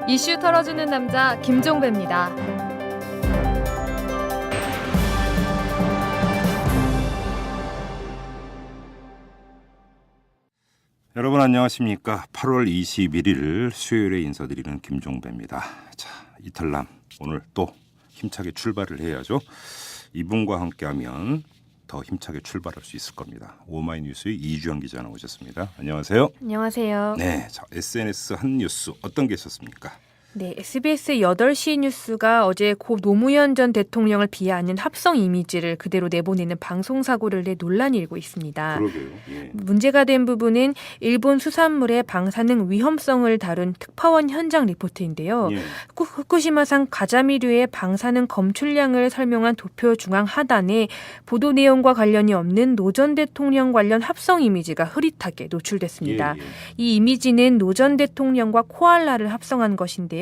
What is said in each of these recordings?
이슈 털어주는 남자 김종배입니다. 여러분 안녕하십니까. 8월 21일 수요일에 인사드리는 김종배입니다. 자, 이탈남 오늘 또 힘차게 출발을 해야죠. 이분과 함께하면 더 힘차게 출발할 수 있을 겁니다. 오마이뉴스의 이주영 기자 나오셨습니다. 안녕하세요. 안녕하세요. 네, 자, SNS 한 뉴스 어떤 게 있었습니까? 네, SBS 8시 뉴스가 어제 고 노무현 전 대통령을 비하하는 합성 이미지를 그대로 내보내는 방송사고를 내 논란이 일고 있습니다. 그러게요. 예. 문제가 된 부분은 일본 수산물의 방사능 위험성을 다룬 특파원 현장 리포트인데요. 예. 후쿠시마산 가자미류의 방사능 검출량을 설명한 도쿄 중앙 하단에 보도 내용과 관련이 없는 노 전 대통령 관련 합성 이미지가 흐릿하게 노출됐습니다. 예, 예. 이 이미지는 노 전 대통령과 코알라를 합성한 것인데요.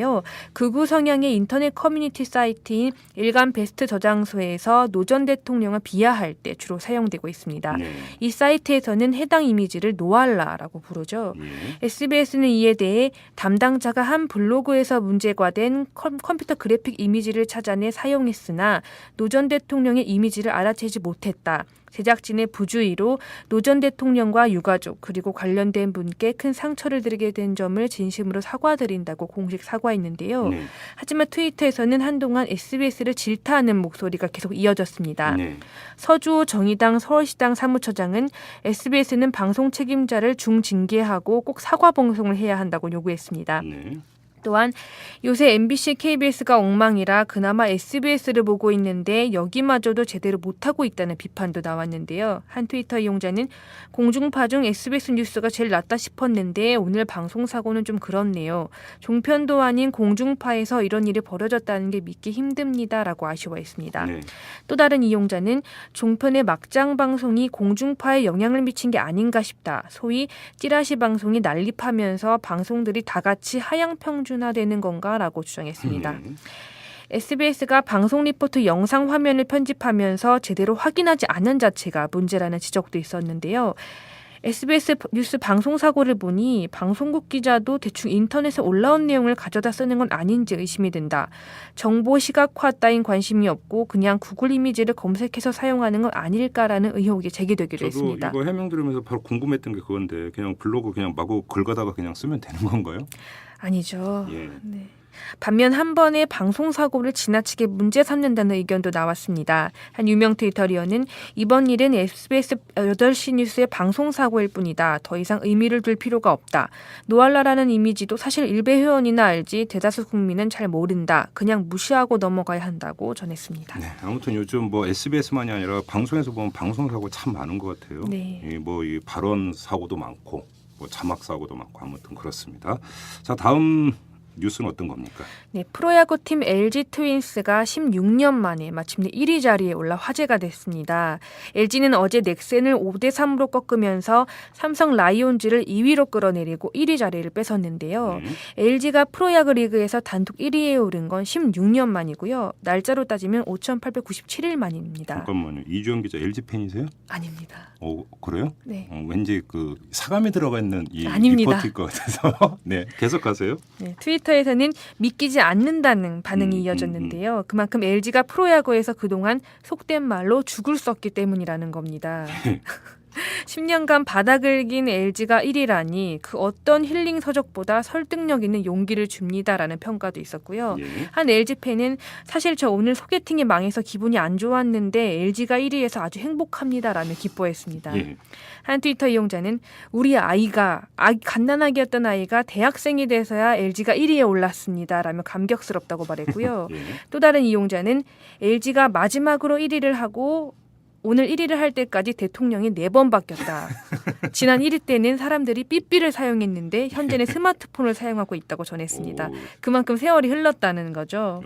극우 성향의 인터넷 커뮤니티 사이트인 일간 베스트 저장소에서 노 전 대통령을 비하할 때 주로 사용되고 있습니다. 네. 이 사이트에서는 해당 이미지를 노알라라고 부르죠. 예. SBS는 이에 대해 담당자가 한 블로그에서 문제가 된 컴퓨터 그래픽 이미지를 찾아내 사용했으나 노 전 대통령의 이미지를 알아채지 못했다. 제작진의 부주의로 노 전 대통령과 유가족 그리고 관련된 분께 큰 상처를 드리게 된 점을 진심으로 사과드린다고 공식 사과했는데요. 네. 하지만 트위터에서는 한동안 SBS를 질타하는 목소리가 계속 이어졌습니다. 네. 서주호 정의당 서울시당 사무처장은 SBS는 방송 책임자를 중징계하고 꼭 사과 방송을 해야 한다고 요구했습니다. 네. 또한 요새 MBC, KBS가 엉망이라 그나마 SBS를 보고 있는데 여기마저도 제대로 못하고 있다는 비판도 나왔는데요. 한 트위터 이용자는 공중파 중 SBS 뉴스가 제일 낫다 싶었는데 오늘 방송사고는 좀 그렇네요. 종편도 아닌 공중파에서 이런 일이 벌어졌다는 게 믿기 힘듭니다라고 아쉬워했습니다. 네. 또 다른 이용자는 종편의 막장 방송이 공중파에 영향을 미친 게 아닌가 싶다. 소위 찌라시 방송이 난립하면서 방송들이 다 같이 하향 평준화되는 건가라고 주장했습니다. SBS가 방송 리포트 영상 화면을 편집하면서 제대로 확인하지 않은 자체가 문제라는 지적도 있었는데요. SBS 뉴스 방송사고를 보니 방송국 기자도 대충 인터넷에 올라온 내용을 가져다 쓰는 건 아닌지 의심이 든다. 정보 시각화 따윈 관심이 없고 그냥 구글 이미지를 검색해서 사용하는 건 아닐까라는 의혹이 제기되기도 저도 했습니다. 이거 해명 들으면서 바로 궁금했던 게 그건데 그냥 블로그 그냥 마구 긁어다가 그냥 쓰면 되는 건가요? 아니죠. 예. 네. 반면 한 번의 방송사고를 지나치게 문제 삼는다는 의견도 나왔습니다. 한 유명 트위터리어는 이번 일은 SBS 8시 뉴스의 방송사고일 뿐이다. 더 이상 의미를 둘 필요가 없다. 노알라라는 이미지도 사실 일베 회원이나 알지 대다수 국민은 잘 모른다. 그냥 무시하고 넘어가야 한다고 전했습니다. 네, 아무튼 요즘 뭐 SBS만이 아니라 방송에서 보면 방송사고 참 많은 것 같아요. 네. 이 발언 사고도 많고 뭐 자막 사고도 많고 아무튼 그렇습니다. 자, 다음 뉴스는 어떤 겁니까? 네, 프로야구팀 LG 트윈스가 16년 만에 마침내 1위 자리에 올라 화제가 됐습니다. LG는 어제 넥센을 5대3으로 꺾으면서 삼성 라이온즈를 2위로 끌어내리고 1위 자리를 뺏었는데요. LG가 프로야구 리그에서 단독 1위에 오른 건 16년 만이고요. 날짜로 따지면 5,897일 만입니다. 잠깐만요. 이주영 기자 LG 팬이세요? 아닙니다. 그래요? 네. 왠지 그 사감이 들어가 있는 이 아닙니다. 리포트일 것 같아서. 네, 계속하세요. 네, 트위터에서는 믿기지 않는다는 반응이 이어졌는데요. 그만큼 LG가 프로야구에서 그동안 속된 말로 죽을 썼기 때문이라는 겁니다. 10년간 바닥을 긴 LG가 1위라니 그 어떤 힐링 서적보다 설득력 있는 용기를 줍니다라는 평가도 있었고요. 예. 한 LG 팬은 사실 저 오늘 소개팅이 망해서 기분이 안 좋았는데 LG가 1위에서 아주 행복합니다라며 기뻐했습니다. 예. 한 트위터 이용자는 우리 갓난아기였던 아이가 대학생이 돼서야 LG가 1위에 올랐습니다라며 감격스럽다고 말했고요. 예. 또 다른 이용자는 LG가 마지막으로 1위를 하고 오늘 1위를 할 때까지 대통령이 4번 바뀌었다. 지난 1위 때는 사람들이 삐삐를 사용했는데 현재는 스마트폰을 사용하고 있다고 전했습니다. 오. 그만큼 세월이 흘렀다는 거죠.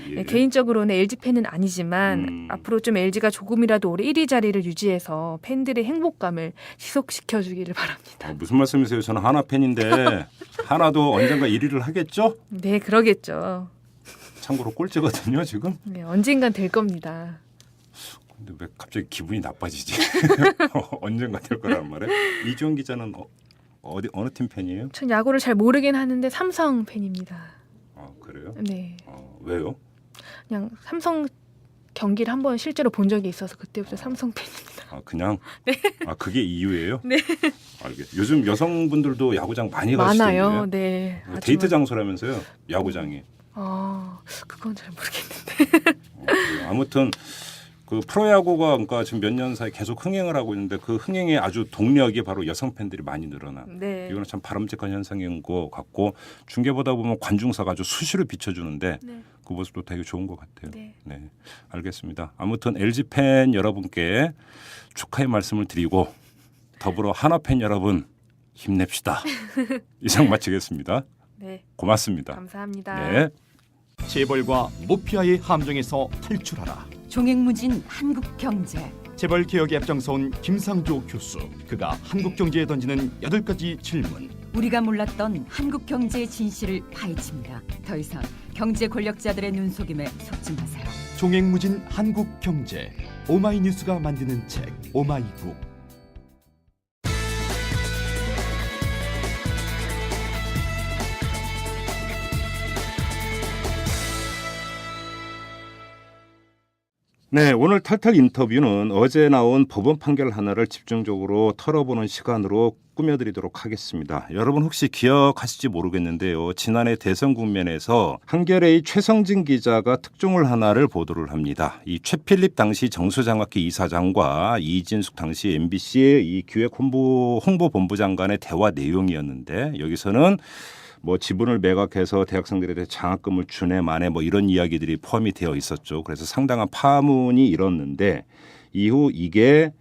예. 네, 개인적으로는 LG 팬은 아니지만 앞으로 좀 LG가 조금이라도 오래 1위 자리를 유지해서 팬들의 행복감을 지속시켜주기를 바랍니다. 무슨 말씀이세요? 저는 하나 팬인데 하나도 언젠가 1위를 하겠죠? 네, 그러겠죠. 참고로 꼴찌거든요 지금. 네, 언젠간 될 겁니다. 근데 왜 갑자기 기분이 나빠지지? 언젠가 될 거란 말에. 이주영 기자는 어느 팀 팬이에요? 전 야구를 잘 모르긴 하는데 삼성 팬입니다. 그래요? 네. 왜요? 그냥 삼성 경기를 한번 실제로 본 적이 있어서 그때부터 삼성 팬입니다. 그냥? 네. 그게 이유예요? 네. 요즘 여성분들도 야구장 많이 가시던데요? 많아요. 네. 데이트 장소라면서요? 야구장이. 그건 잘 모르겠는데. 아무튼 그 프로야구가 그러니까 지금 몇 년 사이 계속 흥행을 하고 있는데 그 흥행의 아주 동력이 바로 여성 팬들이 많이 늘어난. 네. 이거는 참 바람직한 현상인 것 같고 중계보다 보면 관중사가 아주 수시로 비춰주는데 네. 그 모습도 되게 좋은 것 같아요. 네. 알겠습니다. 아무튼 LG 팬 여러분께 축하의 말씀을 드리고 더불어 하나 팬 여러분 힘냅시다. 이상 마치겠습니다. 네. 고맙습니다. 감사합니다. 네. 재벌과 모피아의 함정에서 탈출하라. 종횡무진 한국경제. 재벌 개혁에 앞장서온 김상조 교수. 그가 한국경제에 던지는 8가지 질문. 우리가 몰랐던 한국경제의 진실을 파헤칩니다. 더 이상 경제 권력자들의 눈속임에 속지 마세요. 종횡무진 한국경제. 오마이뉴스가 만드는 책 오마이북. 네, 오늘 탈탈 인터뷰는 어제 나온 법원 판결 하나를 집중적으로 털어보는 시간으로 꾸며드리도록 하겠습니다. 여러분 혹시 기억하실지 모르겠는데요. 지난해 대선 국면에서 한겨레의 최성진 기자가 특종을 하나를 보도를 합니다. 이 최필립 당시 정수장학회 이사장과 이진숙 당시 MBC의 이 기획홍보본부 장관의 대화 내용이었는데 여기서는 뭐 지분을 매각해서 대학생들에 장학금을 주네 마네 뭐 이런 이야기들이 포함이 되어 있었죠. 그래서 상당한 파문이 일었는데 이후 이게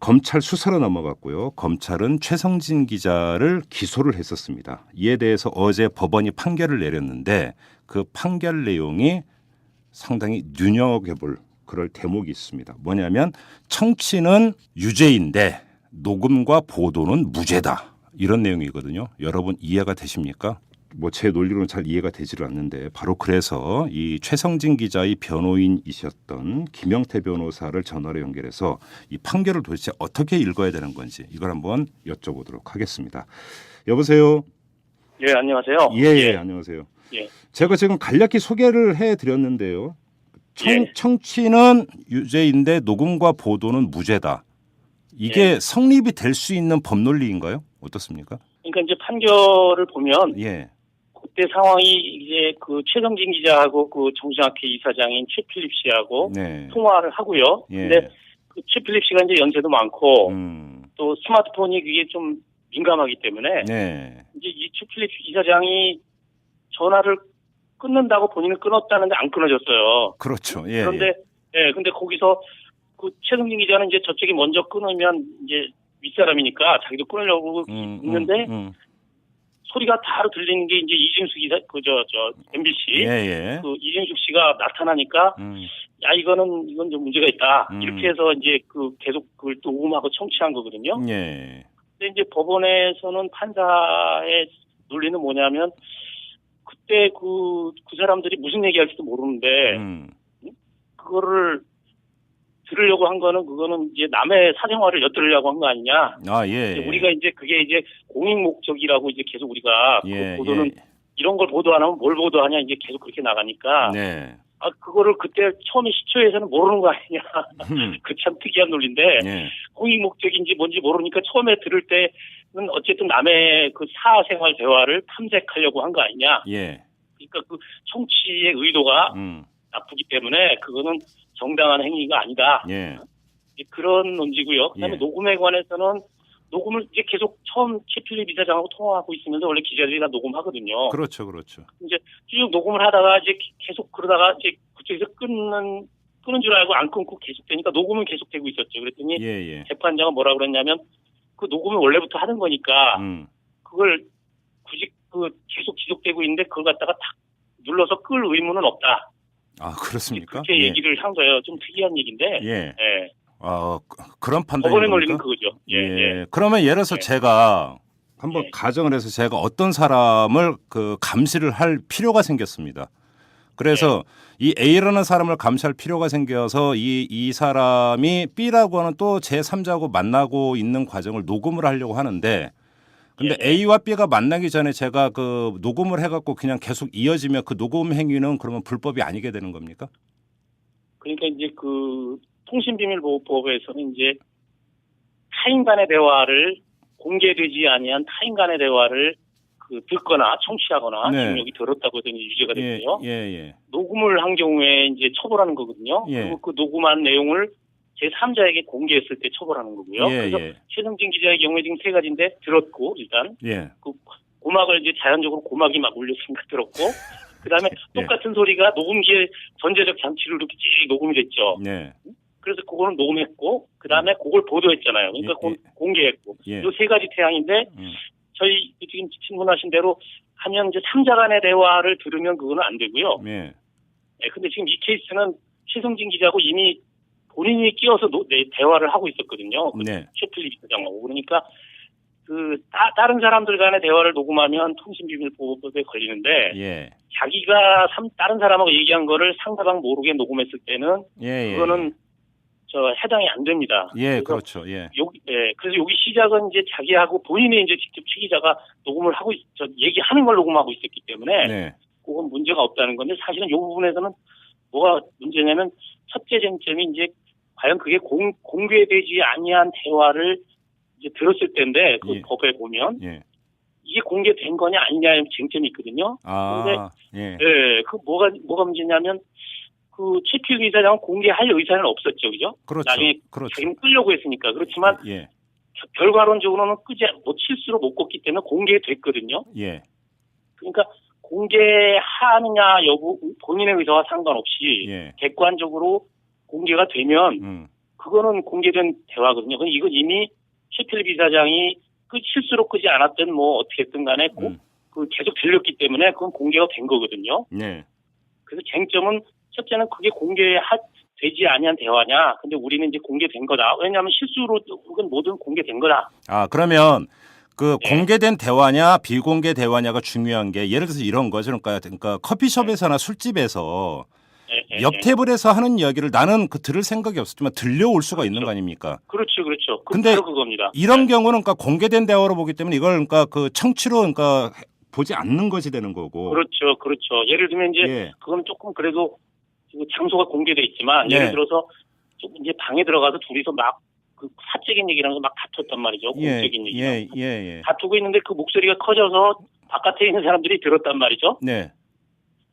검찰 수사로 넘어갔고요. 검찰은 최성진 기자를 기소를 했었습니다. 이에 대해서 어제 법원이 판결을 내렸는데 그 판결 내용이 상당히 눈여겨볼 그럴 대목이 있습니다. 뭐냐면 청취는 유죄인데 녹음과 보도는 무죄다. 이런 내용이거든요. 여러분 이해가 되십니까? 뭐 제 논리로는 잘 이해가 되지를 않는데 바로 그래서 이 최성진 기자의 변호인이셨던 김영태 변호사를 전화로 연결해서 이 판결을 도대체 어떻게 읽어야 되는 건지 이걸 한번 여쭤보도록 하겠습니다. 여보세요? 예, 안녕하세요. 예, 안녕하세요. 예. 제가 지금 간략히 소개를 해드렸는데요. 예. 청취는 유죄인데 녹음과 보도는 무죄다. 이게 예. 성립이 될 수 있는 법 논리인가요? 어떻습니까? 그러니까 이제 판결을 보면 예. 그때 상황이 이제 그 최성진 기자하고 그 정수학회 이사장인 최필립 씨하고 네. 통화를 하고요. 예. 근데 그 최필립 씨가 이제 연세도 많고 또 스마트폰이 그게 좀 민감하기 때문에 네. 이제 이 최필립 이사장이 전화를 끊는다고 본인은 끊었다는데 안 끊어졌어요. 그렇죠. 예. 그런데 근데 거기서 그 최성진 기자는 이제 저쪽이 먼저 끊으면 이제 윗사람이니까 자기도 끊으려고 있는데 소리가 바로 들리는 게 이제 이진숙 기자 MBC 그 이진숙 씨가 나타나니까 야 이건 좀 문제가 있다 이렇게 해서 이제 그 계속 그걸 또 녹음하고 청취한 거거든요. 예. 근데 이제 법원에서는 판사의 논리는 뭐냐면 그때 그 사람들이 무슨 얘기할지도 모르는데 그거를 들으려고 한 거는 그거는 이제 남의 사생활을 엿들으려고 한 거 아니냐. 예. 우리가 이제 그게 이제 공익 목적이라고 이제 계속 우리가 그 보도는 예. 이런 걸 보도 안 하면 뭘 보도하냐 이제 계속 그렇게 나가니까. 네. 그거를 그때 처음에 시초에서는 모르는 거 아니냐. 그 참 특이한 논리인데 예. 공익 목적인지 뭔지 모르니까 처음에 들을 때는 어쨌든 남의 그 사생활 대화를 탐색하려고 한 거 아니냐. 예. 그러니까 그 청취의 의도가 나쁘기 때문에 그거는 정당한 행위가 아니다. 예. 그런 논지고요. 그다음에 예. 녹음에 관해서는 녹음을 이제 계속 처음 최필립 이사장하고 통화하고 있으면서 원래 기자들이 다 녹음하거든요. 그렇죠. 이제 쭉 녹음을 하다가 이제 계속 그러다가 이제 그쪽에서 끊는 줄 알고 안 끊고 계속되니까 녹음은 계속되고 있었죠. 그랬더니 예. 재판장은 뭐라 그랬냐면 그 녹음을 원래부터 하는 거니까 그걸 굳이 계속 지속되고 있는데 그걸 갖다가 탁 눌러서 끌 의무는 없다. 그렇습니까? 그렇게 얘기를 한 거예요. 좀 특이한 얘기인데. 예. 그런 판단이 법원의 논리는 그거죠. 예. 그러면 예를 들어서 제가 한번 가정을 해서 제가 어떤 사람을 그 감시를 할 필요가 생겼습니다. 그래서 이 A라는 사람을 감시할 필요가 생겨서 이 사람이 B라고 하는 또 제3자하고 만나고 있는 과정을 녹음을 하려고 하는데 근데 예. A와 B가 만나기 전에 제가 그 녹음을 해갖고 그냥 계속 이어지면 그 녹음 행위는 그러면 불법이 아니게 되는 겁니까? 그러니까 이제 그 통신비밀보호법에서는 이제 타인 간의 대화를 공개되지 아니한 타인 간의 대화를 그 듣거나 청취하거나 네. 지금 여기 들었다고 해서 유죄가 예, 됐고요. 예. 녹음을 한 경우에 이제 처벌하는 거거든요. 예. 그리고 그 녹음한 내용을 제3자에게 공개했을 때 처벌하는 거고요. 예, 그래서 예. 최승진 기자의 경우에 지금 세 가지인데 들었고 일단 예. 그 고막을 이제 자연적으로 고막이 막 울렸으니까 들었고 그다음에 예. 똑같은 소리가 녹음기에 전자적 장치로 이렇게 쭉 녹음이 됐죠. 네. 그래서 그거는 녹음했고 그다음에 그걸 보도했잖아요. 그러니까 예, 예. 공개했고 예. 이 세 가지 태양인데 음. 저희 지금 질문하신 대로 하면 이제 3자 간의 대화를 들으면 그거는 안 되고요. 예. 네, 근데 지금 이 케이스는 최승진 기자하고 이미 본인이 끼어서 대화를 하고 있었거든요. 네. 최필립 기자하고 그러니까 그 다른 사람들 간의 대화를 녹음하면 통신비밀보호법에 걸리는데 예. 자기가 다른 사람하고 얘기한 거를 상대방 모르게 녹음했을 때는 예. 그거는 해당이 안 됩니다. 예, 그래서 그렇죠. 예. 그래서 여기 시작은 이제 자기하고 본인이 이제 직접 최 기자가 녹음을 하고 얘기하는 걸 녹음하고 있었기 때문에 네. 그건 문제가 없다는 건데 사실은 이 부분에서는 뭐가 문제냐면 첫째 쟁점이 이제 과연 그게 공개되지 아니한 대화를 이제 들었을 때인데 그 예. 법에 보면 예. 이게 공개된 거냐 아니냐의 쟁점이 있거든요. 아. 예. 네, 그 뭐가 문제냐면 그 최필 이사장은 공개할 의사는 없었죠, 그죠? 그렇죠. 나중에 그렇죠. 자기는 끌려고 했으니까 그렇지만 예. 결과론적으로는 실수로 못 껐기 때문에 공개됐거든요. 예. 그러니까 공개하느냐 여부 본인의 의사와 상관없이 예. 객관적으로 공개가 되면 그거는 공개된 대화거든요. 근데 이건 이미 최필 이사장이 그 실수로 끄지 않았든 뭐 어떻게 했든 간에 그 계속 들렸기 때문에 그건 공개가 된 거거든요. 네. 그래서 쟁점은 첫째는 그게 되지 아니한 대화냐. 근데 우리는 이제 공개된 거다. 왜냐하면 실수로 그건 뭐든 공개된 거다. 아, 그러면 그 네. 공개된 대화냐 비공개 대화냐가 중요한 게 예를 들어서 이런 거죠. 그러니까 커피숍에서나 술집에서 옆 테이블에서 하는 이야기를 나는 그 들을 생각이 없었지만 들려올 수가 있는 거 아닙니까? 그렇죠. 근데 바로 그겁니다. 이런 경우는 그러니까 공개된 대화로 보기 때문에 이걸 그러니까 그 청취로 그러니까 보지 않는 것이 되는 거고. 그렇죠. 예를 들면 이제 예. 그건 조금 그래도 장소가 공개돼 있지만 네. 예를 들어서 좀 이제 방에 들어가서 둘이서 막 그 사적인 얘기라는 거 막 다퉜단 말이죠. 공적인 얘기. 예. 다투고 있는데 그 목소리가 커져서 바깥에 있는 사람들이 들었단 말이죠. 네.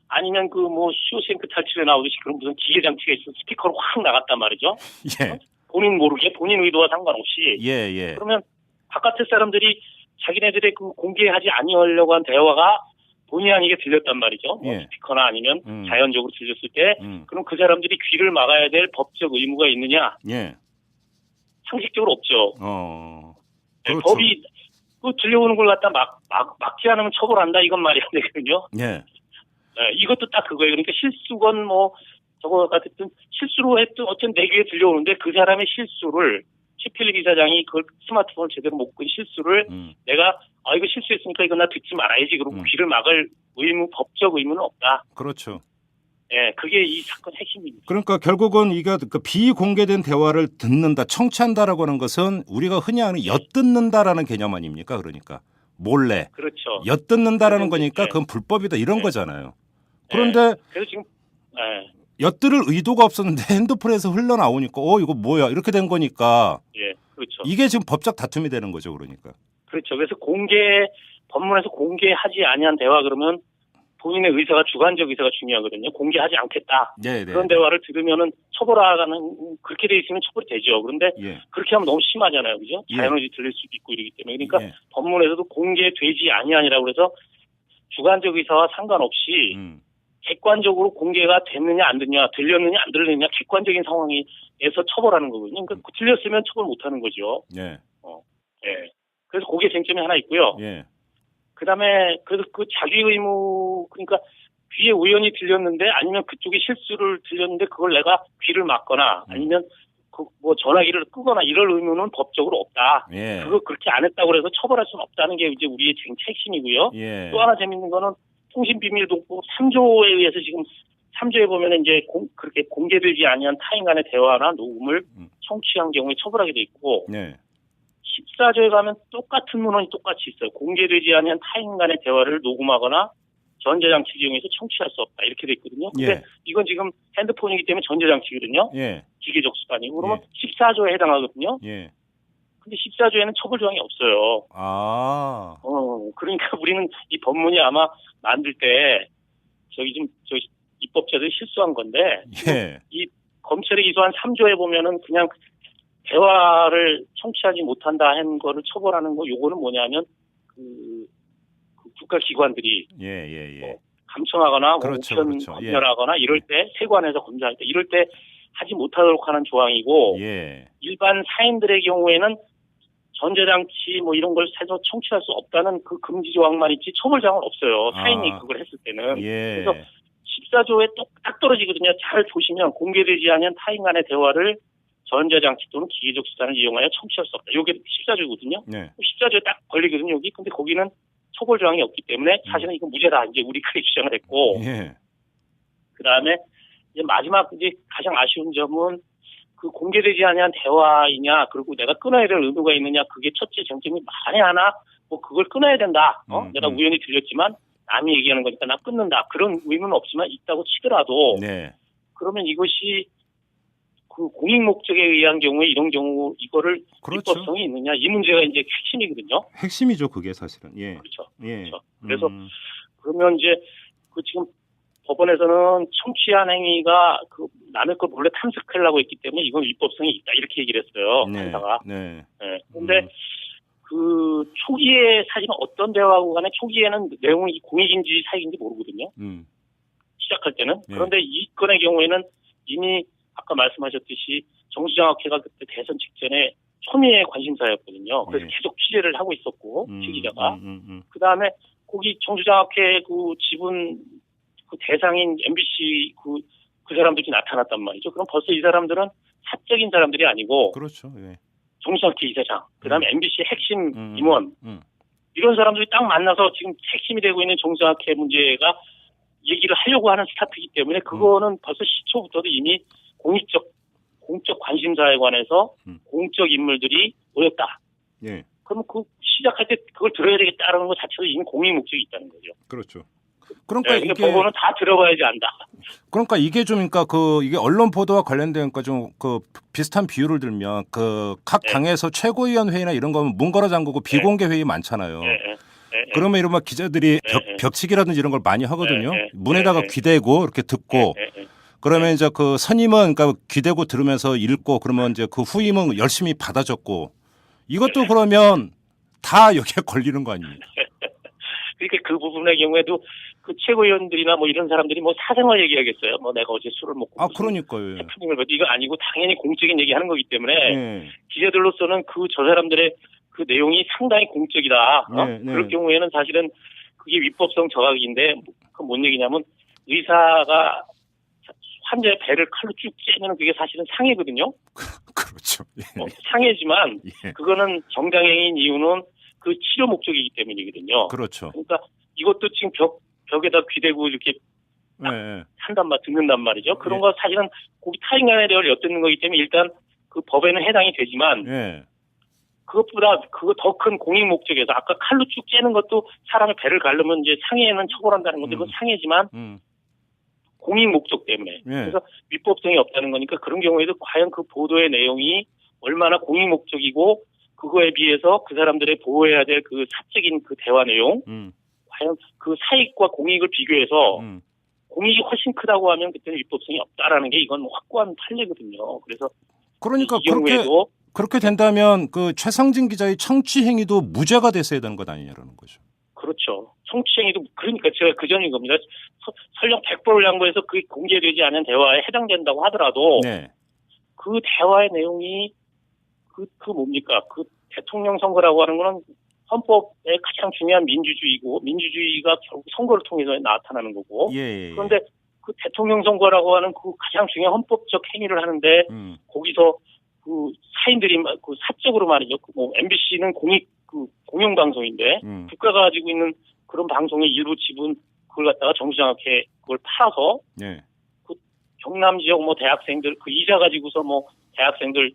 아니면 그 뭐 쇼생크 탈출에 나오듯이 그런 무슨 기계 장치가 있어 스피커로 확 나갔단 말이죠. 예. 본인 모르게 본인 의도와 상관없이. 예. 그러면 바깥의 사람들이 자기네들의 그 공개하지 아니하려고 한 대화가 본의 아니게 들렸단 말이죠. 뭐 예. 스피커나 아니면 자연적으로 들렸을 때 그럼 그 사람들이 귀를 막아야 될 법적 의무가 있느냐? 예. 상식적으로 없죠. 네, 그렇죠. 법이 그 들려오는 걸 갖다 막지 않으면 처벌한다 이건 말이 안 되거든요. 예. 네, 이것도 딱 그거예요. 그러니까 실수건 뭐 저거 같은 실수로 했던 어떤 내 귀에 들려오는데 그 사람의 실수를 최필립 이사장이 그걸 스마트폰을 제대로 못 끈 실수를 내가 이거 실수했으니까 이거 나 듣지 말아야지 그러고 귀를 막을 법적 의무는 없다. 그렇죠. 예, 그게 이 사건 핵심입니다. 그러니까 결국은 이게 그 비공개된 대화를 듣는다, 청취한다라고 하는 것은 우리가 흔히 하는 엿듣는다라는 개념 아닙니까? 그러니까 몰래 그렇죠. 엿듣는다라는 거니까 네. 그건 불법이다 이런 네. 거잖아요. 그런데 그래서 지금 엿들을 의도가 없었는데 핸드폰에서 흘러나오니까 이거 뭐야 이렇게 된 거니까 그렇죠. 이게 지금 법적 다툼이 되는 거죠. 그러니까. 그렇죠. 그래서 법문에서 공개하지 아니한 대화 그러면 본인의 의사가 주관적 의사가 중요하거든요. 공개하지 않겠다. 네. 그런 대화를 들으면은 처벌하는 그렇게 돼 있으면 처벌이 되죠. 그런데 예. 그렇게 하면 너무 심하잖아요, 그죠? 예. 자연스레 들릴 수도 있고 이러기 때문에 그러니까 예. 법문에서도 공개되지 아니하니라고 해서 주관적 의사와 상관없이 객관적으로 공개가 됐느냐 안 됐느냐, 들렸느냐 안 들렸느냐 객관적인 상황에서 처벌하는 거거든요. 그러니까 들렸으면 처벌 못하는 거죠. 예. 그래서 그게 쟁점이 하나 있고요. 예. 그다음에 그래서 그 자기 의무 그러니까 귀에 우연히 들렸는데 아니면 그쪽이 실수를 들렸는데 그걸 내가 귀를 막거나 아니면 뭐 전화기를 끄거나 이럴 의무는 법적으로 없다. 예. 그거 그렇게 안 했다고 해서 처벌할 수는 없다는 게 이제 우리의 핵심이고요. 예. 또 하나 재밌는 거는 통신비밀도법 3조에 의해서 지금 3조에 보면 이제 그렇게 공개되지 아니한 타인 간의 대화나 녹음을 청취한 경우에 처벌하게 돼 있고 네. 14조에 가면 똑같은 문헌이 똑같이 있어요. 공개되지 않은 타인 간의 대화를 녹음하거나 전자장치 이용해서 청취할 수 없다. 이렇게 돼 있거든요. 근데 예. 이건 지금 핸드폰이기 때문에 전자장치거든요. 예. 기계 접수가 아니고. 그러면 예. 14조에 해당하거든요. 예. 근데 14조에는 처벌 조항이 없어요. 아. 그러니까 우리는 이 법문이 아마 만들 때 저희 입법자들이 실수한 건데 예. 이 검찰이 기소한 3조에 보면은 그냥 대화를 청취하지 못한다 한 거를 처벌하는 거 요거는 뭐냐면 그 국가기관들이 예. 감청하거나 그렇죠, 우편 그렇죠. 검열하거나 이럴 때 세관에서 검사할 때 이럴 때 하지 못하도록 하는 조항이고 예. 일반 사인들의 경우에는 전자장치 뭐 이런 걸 해서 청취할 수 없다는 그 금지 조항만 있지 처벌 조항은 없어요. 사인이 아. 그걸 했을 때는. 예. 그래서 14조에 딱 떨어지거든요. 잘 보시면 공개되지 않은 타인 간의 대화를 전자장치 또는 기계적 수단을 이용하여 청취할 수 없다. 이게 14조거든요. 네. 14조에 딱 걸리거든요. 여기. 근데 거기는 처벌 조항이 없기 때문에 사실은 이건 무죄다. 이제 우리까지 주장을 했고. 예. 그다음에 이제 마지막 이제 가장 아쉬운 점은 그 공개되지 않은 대화이냐 그리고 내가 끊어야 될 의무가 있느냐 그게 첫째 쟁점이 만에 하나 뭐 그걸 끊어야 된다. 내가 우연히 들렸지만 남이 얘기하는 거니까 나 끊는다. 그런 의무는 없지만 있다고 치더라도 네. 그러면 이것이 그 공익 목적에 의한 경우에 이런 경우 이거를 그렇죠. 입법성이 있느냐 이 문제가 이제 핵심이거든요. 핵심이죠, 그게 사실은. 예. 그렇죠. 예. 그렇죠. 그래서 그러면 이제 그 지금 법원에서는 청취한 행위가 그 남의 걸 몰래 탐색하려고 했기 때문에 이건 위법성이 있다 이렇게 얘기를 했어요. 판사가. 네. 네. 근데 그 초기에 사실은 어떤 대화하고 간에 초기에는 내용이 공익인지 사익인지 모르거든요. 시작할 때는. 네. 그런데 이 건의 경우에는 이미 아까 말씀하셨듯이 정수장학회가 그때 대선 직전에 초미의 관심사였거든요. 그래서 네. 계속 취재를 하고 있었고 최 기자가. 그 다음에 거기 정수장학회 그 지분 그 대상인 MBC 그 사람들이 나타났단 말이죠. 그럼 벌써 이 사람들은 사적인 사람들이 아니고 그렇죠. 예. 정수장학회 이사장, 그다음에 MBC 핵심 임원 이런 사람들이 딱 만나서 지금 핵심이 되고 있는 정수장학회 문제가 얘기를 하려고 하는 스타트이기 때문에 그거는 벌써 시초부터도 이미 공적 관심사에 관해서 공적 인물들이 모였다. 예. 그러면 그 시작할 때 그걸 들어야 되겠다라는 것 자체도 이미 공익 목적이 있다는 거죠. 그렇죠. 그러니까 네, 이게 법원은 다 들어봐야지 안다. 그러니까 이게 좀 그러니까 그 이게 언론 보도와 관련된 그러니까 좀 그 비슷한 비유를 들면 그 각 당에서 최고위원 회의나 이런 거면 문 걸어 잠그고 비공개 회의 많잖아요. 그러면 이런 막 기자들이 벽치기라든지 이런 걸 많이 하거든요. 문에다가 귀대고 이렇게 듣고 그러면 이제 그 선임은 그러니까 귀대고 들으면서 읽고 그러면 이제 그 후임은 열심히 받아 적고 이것도 그러면 다 여기에 걸리는 거 아닙니까? 그러니까 그 부분의 경우에도 그 최고위원들이나 뭐 이런 사람들이 뭐 사생활 얘기하겠어요. 뭐 내가 어제 술을 먹고. 그러니까요. 해프닝을 벌였 이거 아니고 당연히 공적인 얘기 하는 거기 때문에 기자들로서는 저 사람들의 그 내용이 상당히 공적이다. 그럴 경우에는 사실은 그게 위법성 저하인데 그 뭔 얘기냐면 의사가 환자의 배를 칼로 쭉 째면 그게 사실은 상해거든요. 그렇죠. 상해지만 그거는 정당행위인 이유는 그 치료 목적이기 때문이거든요. 그렇죠. 그러니까 이것도 지금 벽에다 귀대고 이렇게 듣는단 말이죠. 그런 거 사실은 거기 타인 간의 대화를 엿듣는 거기 때문에 일단 그 법에는 해당이 되지만 그것보다 그거 더 큰 공익 목적에서 아까 칼로 쭉 째는 것도 사람의 배를 가르면 이제 상해는 처벌한다는 건데 그건 상해지만 공익 목적 때문에 그래서 위법성이 없다는 거니까 그런 경우에도 과연 그 보도의 내용이 얼마나 공익 목적이고 그거에 비해서 그 사람들의 보호해야 될 그 사적인 그 대화 내용 과연 그 사익과 공익을 비교해서 공익이 훨씬 크다고 하면 그때는 위법성이 없다라는 게 이건 확고한 판례거든요. 그래서 그러니까 이 경우에도 그렇게 된다면 그 최상진 기자의 청취 행위도 무죄가 됐어야 되는 것 아니냐라는 거죠. 그렇죠. 청취행위도 그러니까 제가 그 전인 겁니다. 설령 100번을 양보해서 그게 공개되지 않은 대화에 해당된다고 하더라도 그 대화의 내용이 그 뭡니까? 그 대통령 선거라고 하는 거는 헌법의 가장 중요한 민주주의고 민주주의가 결국 선거를 통해서 나타나는 거고 그런데 그 대통령 선거라고 하는 그 가장 중요한 헌법적 행위를 하는데 거기서 그 사인들이 그 사적으로 말이죠. 뭐 MBC는 공영 방송인데 국가가 가지고 있는 그런 방송의 일부 지분 그걸 갖다가 정수장학회 그걸 팔아서 그 경남 지역 뭐 대학생들 그 이자 가지고서 뭐 대학생들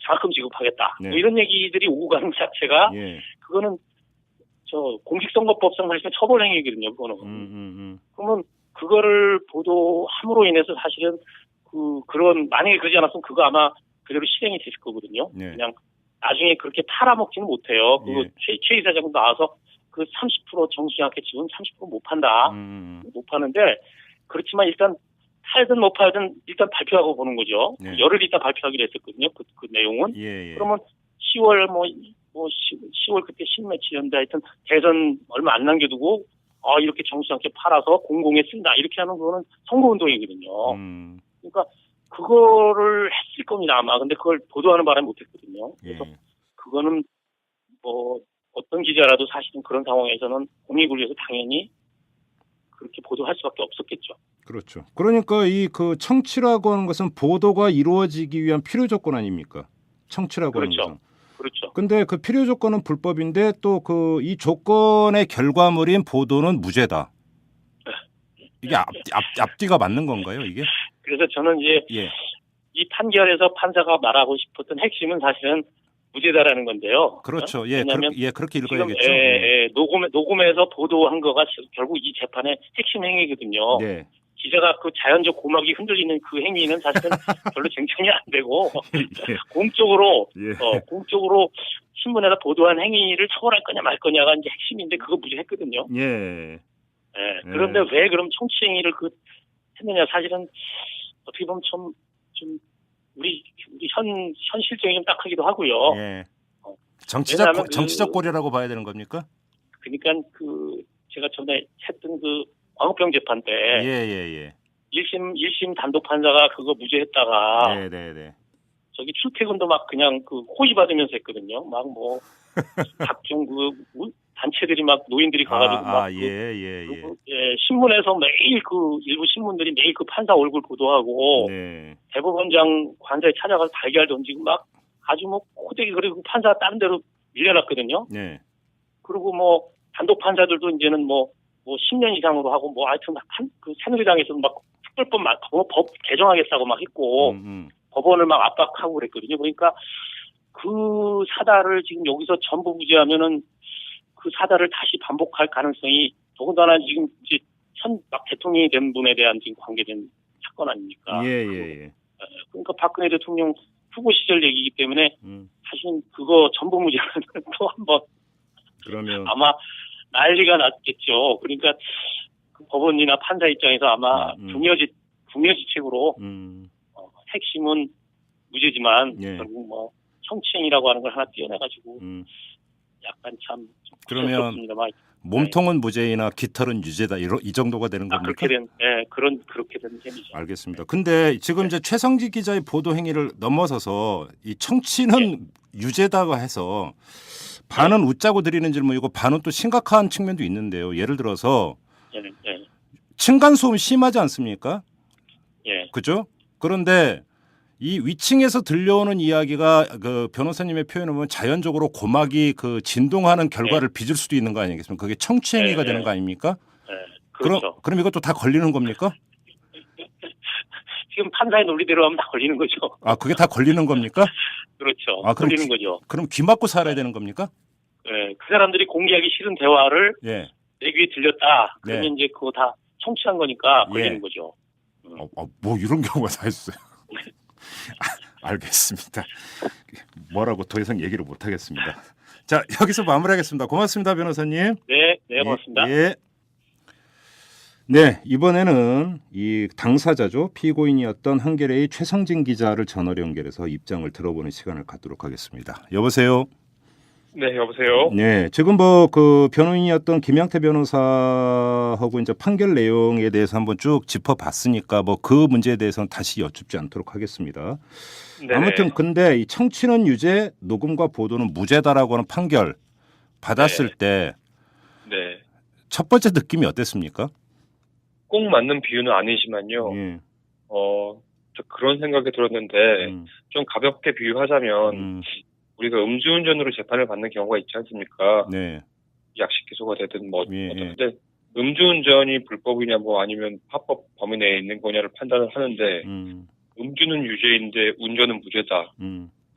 장학금 지급하겠다. 네. 뭐 이런 얘기들이 오고 가는 것 자체가 예. 그거는 저 공직선거법상 사실은 처벌행위거든요. 그거는. 그러면 그거를 보도함으로 인해서 사실은 그런 만약에 그러지 않았으면 그거 아마 그대로 실행이 됐을 거거든요. 네. 그냥 나중에 그렇게 팔아먹지는 못해요. 그거 예. 최 이사장도 나와서 그 30% 정수장학회 지분 30% 못 판다. 못 파는데 그렇지만 일단 팔든 못 팔든 일단 발표하고 보는 거죠. 네. 열흘 있다 발표하기로 했었거든요. 그 내용은. 예. 그러면 10월 10월 그때 신매치였는데 하여튼 대선 얼마 안 남겨두고 이렇게 정수장학회 팔아서 공공에 쓴다 이렇게 하는 거는 선거운동이거든요. 그러니까 그거를 했을 겁니다 아마. 근데 그걸 보도하는 바람에 못했거든요. 그래서 그거는 뭐 어떤 기자라도 사실은 그런 상황에서는 공익을 위해서 당연히 그렇게 보도할 수밖에 없었겠죠. 그렇죠. 그러니까 이 그 청취라고 하는 것은 보도가 이루어지기 위한 필요 조건 아닙니까? 청취라고 하는 것은. 그렇죠. 근데 그 필요 조건은 불법인데 또 그 이 조건의 결과물인 보도는 무죄다. 이게 앞뒤가 맞는 건가요, 이게? 그래서 저는 이제 이 판결에서 판사가 말하고 싶었던 핵심은 사실은 무죄다라는 건데요. 그렇죠. 왜냐하면 그렇게 지금 읽어야겠죠. 녹음에서 보도한 거가 결국 이 재판의 핵심 행위거든요. 네. 기자가 그 자연적 고막이 흔들리는 그 행위는 사실은 별로 쟁점이 안 되고 공적으로 신문에다 보도한 행위를 처벌할 거냐 말 거냐가 이제 핵심인데 그거 무죄했거든요. 그런데 왜 그럼 청취 행위를 했느냐 사실은 어떻게 보면 좀 우리 현실적인 좀 딱하기도 하고요. 정치적 고려라고 봐야 되는 겁니까? 그러니까 제가 전에 했던 광우병 재판 때 1심 단독 판사가 그거 무죄했다가 저기 출퇴근도 막 그냥 호의 받으면서 했거든요. 막 뭐 각종 단체들이 막 노인들이 가가지고 신문에서 매일 일부 신문들이 매일 그 판사 얼굴 보도하고 대법원장 관저에 찾아가서 달걀 던지고 막 아주 뭐 호되게 그리고 판사 다른 데로 밀려났거든요. 그리고 뭐 단독 판사들도 이제는 뭐 10년 이상으로 하고 뭐 하여튼 새누리당에서 막 법 개정하겠다고 막 했고 법원을 막 압박하고 그랬거든요. 그러니까 그 사달을 지금 여기서 전부 무죄하면은 그 사달을 다시 반복할 가능성이 더군다나 지금 이제 막 대통령이 된 분에 대한 지금 관계된 사건 아닙니까? 그러니까 박근혜 대통령 후보 시절 얘기이기 때문에 사실은 그거 전부 무죄하면 또 한번 그러면 아마 난리가 났겠죠. 그러니까 그 법원이나 판사 입장에서 아마 궁여지책으로 핵심은 무죄지만 결국 뭐 청취행위라고 하는 걸 하나 띄어내가지고 약간 참 그러면 몸통은 무죄이나 깃털은 유죄다 이 정도가 되는 겁니까? 그렇게 된 셈이죠. 알겠습니다. 근데 지금 이제 최성지 기자의 보도 행위를 넘어서서 이 청취는 유죄다고 해서 반은 웃자고 드리는 질문이고 반은 또 심각한 측면도 있는데요. 예를 들어서 층간소음 심하지 않습니까? 그죠? 그런데 이 위층에서 들려오는 이야기가 그 변호사님의 표현을 보면 자연적으로 고막이 진동하는 결과를 빚을 수도 있는 거 아니겠습니까? 그게 청취행위가 되는 거 아닙니까? 그렇죠. 그럼 이것도 다 걸리는 겁니까? 지금 판사의 논리대로 하면 다 걸리는 거죠. 그게 다 걸리는 겁니까? 그렇죠. 걸리는 거죠. 그럼 귀 막고 살아야 되는 겁니까? 그 사람들이 공개하기 싫은 대화를 내 귀에 들렸다. 그러면 이제 그거 다 청취한 거니까 걸리는 거죠. 뭐 이런 경우가 다 있어요. 알겠습니다. 뭐라고 더 이상 얘기를 못 하겠습니다. 자, 여기서 마무리하겠습니다. 고맙습니다, 변호사님. 네, 고맙습니다. 네, 이번에는 이 당사자죠. 피고인이었던 한겨레의 최성진 기자를 전화로 연결해서 입장을 들어보는 시간을 갖도록 하겠습니다. 여보세요. 네, 여보세요. 네, 지금 그 변호인이었던 김양태 변호사하고 이제 판결 내용에 대해서 한번 쭉 짚어봤으니까 그 문제에 대해서는 다시 여쭙지 않도록 하겠습니다. 네네. 아무튼 근데 이 청취는 유죄, 녹음과 보도는 무죄다라고 하는 판결 받았을 때 첫 번째 느낌이 어땠습니까? 꼭 맞는 비유는 아니지만요. 저 그런 생각이 들었는데 좀 가볍게 비유하자면. 우리가 음주운전으로 재판을 받는 경우가 있지 않습니까? 약식 기소가 되든 어떤데 음주운전이 불법이냐 아니면 합법 범위 내에 있는 거냐를 판단을 하는데 음주는 유죄인데 운전은 무죄다.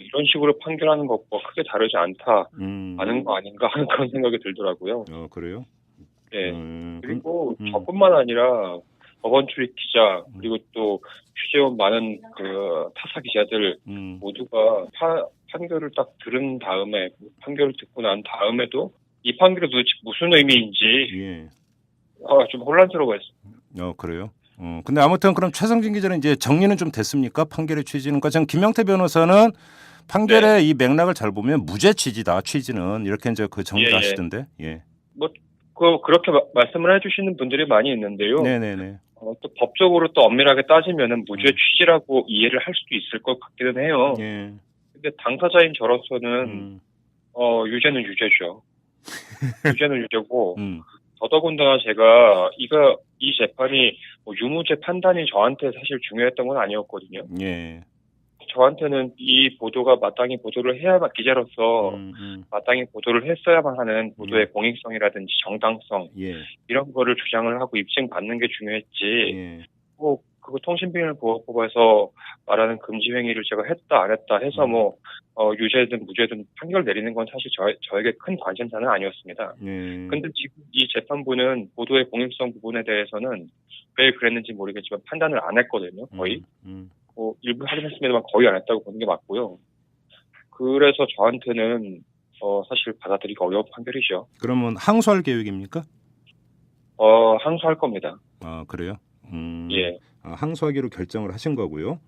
이런 식으로 판결하는 것과 크게 다르지 않는 거 아닌가 하는 그런 생각이 들더라고요. 그래요? 네. 그리고 저뿐만 아니라 법원 출입 기자 그리고 또 취재원 많은 그 타사 기자들 모두가 판결을 딱 들은 다음에 판결을 듣고 난 다음에도 이 판결이 도대체 무슨 의미인지 좀 혼란스러워했어요. 그래요? 근데 아무튼 그럼 최성진 기자는 이제 정리는 좀 됐습니까? 판결의 취지는? 그러니까 지금 김영태 변호사는 판결의 이 맥락을 잘 보면 무죄 취지다. 취지는 이렇게 이제 그 정리를 하시던데. 뭐 그렇게 말씀을 해주시는 분들이 많이 있는데요. 네네네. 또 법적으로 또 엄밀하게 따지면은 무죄 취지라고 이해를 할 수도 있을 것 같기는 해요. 근데 당사자인 저로서는 유죄는 유죄죠. 유죄는 유죄고 더더군다나 제가 이 재판이 뭐 유무죄 판단이 저한테 사실 중요했던 건 아니었거든요. 저한테는 이 보도가 마땅히 보도를 해야만 기자로서 마땅히 보도를 했어야만 하는 보도의 공익성이라든지 정당성 이런 거를 주장을 하고 입증받는 게 중요했지. 뭐 그거 통신비밀보호법에서 말하는 금지 행위를 제가 했다 안 했다 해서 뭐 유죄든 무죄든 판결 내리는 건 사실 저에게 큰 관심사는 아니었습니다. 근데 지금 이 재판부는 보도의 공익성 부분에 대해서는 왜 그랬는지 모르겠지만 판단을 안 했거든요. 거의. 뭐 일부 하긴 했습니다만 거의 안 했다고 보는 게 맞고요. 그래서 저한테는 사실 받아들이기 어려운 판결이죠. 그러면 항소할 계획입니까? 항소할 겁니다. 그래요? 예. 항소하기로 결정을 하신 거고요.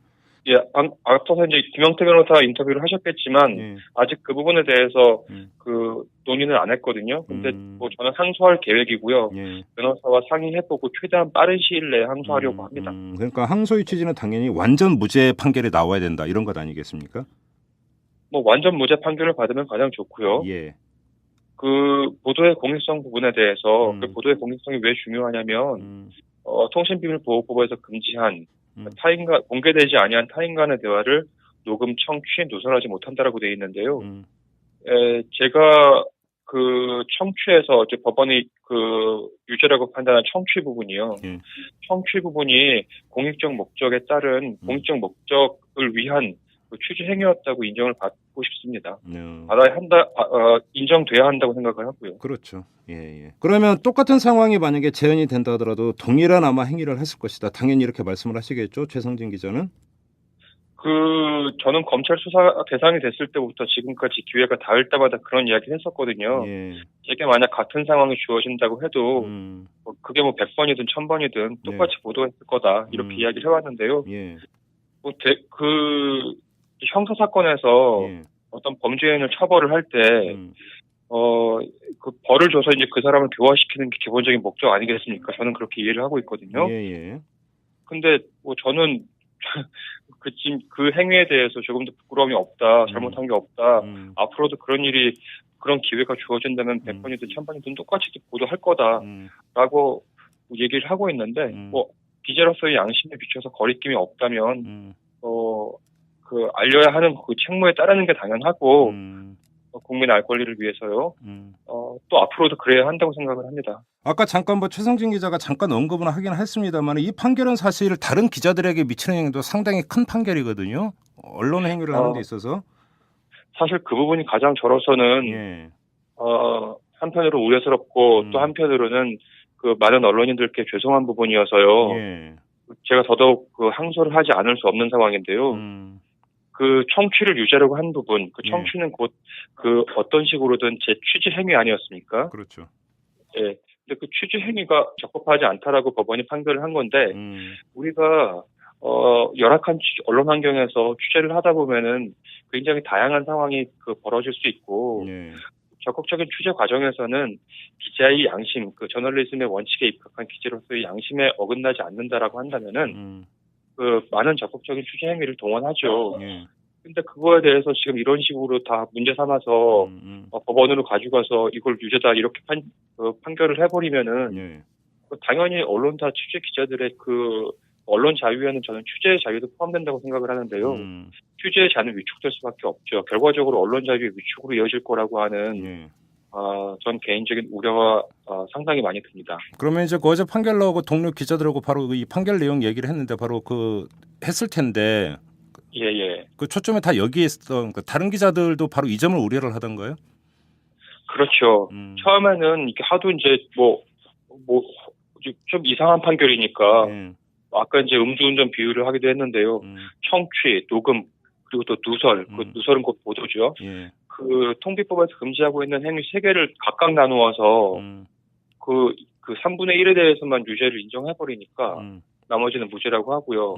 예, 앞서서 이제 김영태 변호사 인터뷰를 하셨겠지만 아직 그 부분에 대해서 그 논의는 안 했거든요. 근데 뭐 저는 항소할 계획이고요. 변호사와 상의해보고 최대한 빠른 시일 내에 항소하려고 합니다. 그러니까 항소의 취지는 당연히 완전 무죄 판결이 나와야 된다 이런 것 아니겠습니까? 뭐 완전 무죄 판결을 받으면 가장 좋고요. 그 보도의 공익성 부분에 대해서 그 보도의 공익성이 왜 중요하냐면 통신비밀보호법에서 금지한 타인과 공개되지 아니한 타인 간의 대화를 녹음, 청취, 누설하지 못한다라고 되어 있는데요. 제가 그 청취에서 이제 법원이 그 유죄라고 판단한 청취 부분이요. 청취 부분이 공익적 목적에 따른 공익적 목적을 위한 그 취지 행위였다고 인정을 받고 싶습니다. 받아야 한다, 인정돼야 한다고 생각을 하고요. 그렇죠. 그러면 똑같은 상황이 만약에 재현이 된다 하더라도 동일한 아마 행위를 했을 것이다. 당연히 이렇게 말씀을 하시겠죠, 최성진 기자는? 저는 검찰 수사 대상이 됐을 때부터 지금까지 기회가 닿을 때마다 그런 이야기를 했었거든요. 제게 만약 같은 상황이 주어진다고 해도 그게 뭐 100번이든 1000번이든 똑같이 보도했을 거다. 이렇게 이야기를 해왔는데요. 뭐 그 형사 사건에서 어떤 범죄인을 처벌을 할 때 그 벌을 줘서 이제 그 사람을 교화시키는 게 기본적인 목적 아니겠습니까? 저는 그렇게 이해를 하고 있거든요. 근데 뭐 저는 그 행위에 대해서 조금도 부끄러움이 없다, 잘못한 게 없다. 앞으로도 그런 기회가 주어진다면 100번이든 1000번이든 똑같이 보도할 거다라고 얘기를 하고 있는데 뭐 기자로서의 양심에 비춰서 거리낌이 없다면 그 알려야 하는 그 책무에 따르는 게 당연하고 국민 알 권리를 위해서요. 또 앞으로도 그래야 한다고 생각을 합니다. 아까 잠깐 최성진 기자가 잠깐 언급은 하긴 했습니다만 이 판결은 사실 다른 기자들에게 미치는 영향도 상당히 큰 판결이거든요. 언론 행위를 하는 데 있어서. 사실 그 부분이 가장 저로서는 한편으로 우려스럽고 또 한편으로는 그 많은 언론인들께 죄송한 부분이어서요. 제가 더더욱 그 항소를 하지 않을 수 없는 상황인데요. 그 청취를 유죄라고 한 부분, 그 청취는 곧 그 어떤 식으로든 제 취지 행위 아니었습니까? 그렇죠. 근데 그 취지 행위가 적법하지 않다라고 법원이 판결을 한 건데, 우리가, 열악한 언론 환경에서 취재를 하다 보면은 굉장히 다양한 상황이 벌어질 수 있고, 적극적인 취재 과정에서는 기자의 양심, 그 저널리즘의 원칙에 입각한 기자로서의 양심에 어긋나지 않는다라고 한다면은, 그 많은 적극적인 취재 행위를 동원하죠. 근데 그거에 대해서 지금 이런 식으로 다 문제 삼아서 법원으로 가져가서 이걸 유죄다 이렇게 판결을 해버리면은 당연히 언론사 취재 기자들의 그 언론 자유에는 저는 취재의 자유도 포함된다고 생각을 하는데요. 취재의 자유는 위축될 수밖에 없죠. 결과적으로 언론 자유의 위축으로 이어질 거라고 하는 전 개인적인 우려가 상당히 많이 듭니다. 그러면 이제 어제 판결 나오고 동료 기자들하고 바로 이 판결 내용 얘기를 했는데 바로 그 했을 텐데 예. 그 초점에 다 여기에 있었던 그 다른 기자들도 바로 이 점을 우려를 하던가요? 그렇죠. 처음에는 이게 하도 이제 좀 이상한 판결이니까 아까 이제 음주운전 비유를 하기도 했는데요. 청취, 녹음, 그리고 또 누설, 그 누설은 곧 보도죠. 예. 그 통비법에서 금지하고 있는 행위 3개를 각각 나누어서 그 3분의 1에 대해서만 유죄를 인정해버리니까 나머지는 무죄라고 하고요.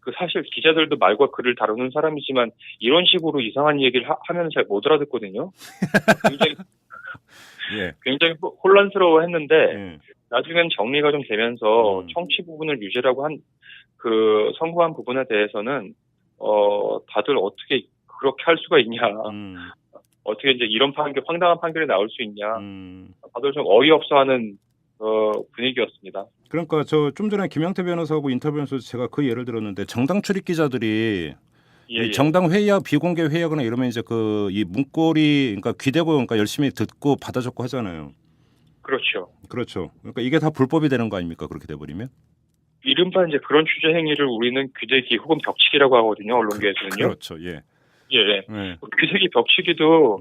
그 사실 기자들도 말과 글을 다루는 사람이지만 이런 식으로 이상한 얘기를 하면 잘 못 알아듣거든요. 굉장히 혼란스러워했는데 나중엔 정리가 좀 되면서 청취 부분을 유죄라고 선고한 부분에 대해서는 다들 어떻게 그렇게 할 수가 있냐. 어떻게 이제 이런 황당한 판결이 나올 수 있냐. 다들 좀 어이없어하는 분위기였습니다. 그러니까 저 좀 전에 김영태 변호사하고 인터뷰에서 제가 그 예를 들었는데 정당 출입 기자들이 이 정당 회의와 비공개 회의하거나 이러면 이제 그 이 문고리 그러니까 귀대고 그러니까 열심히 듣고 받아 적고 하잖아요. 그렇죠. 그러니까 이게 다 불법이 되는 거 아닙니까? 그렇게 돼 버리면? 이른바 이제 그런 취재 행위를 우리는 귀대기 혹은 벽치기라고 하거든요. 언론계에서는요. 그렇죠. 예. 귀대기 벽치기도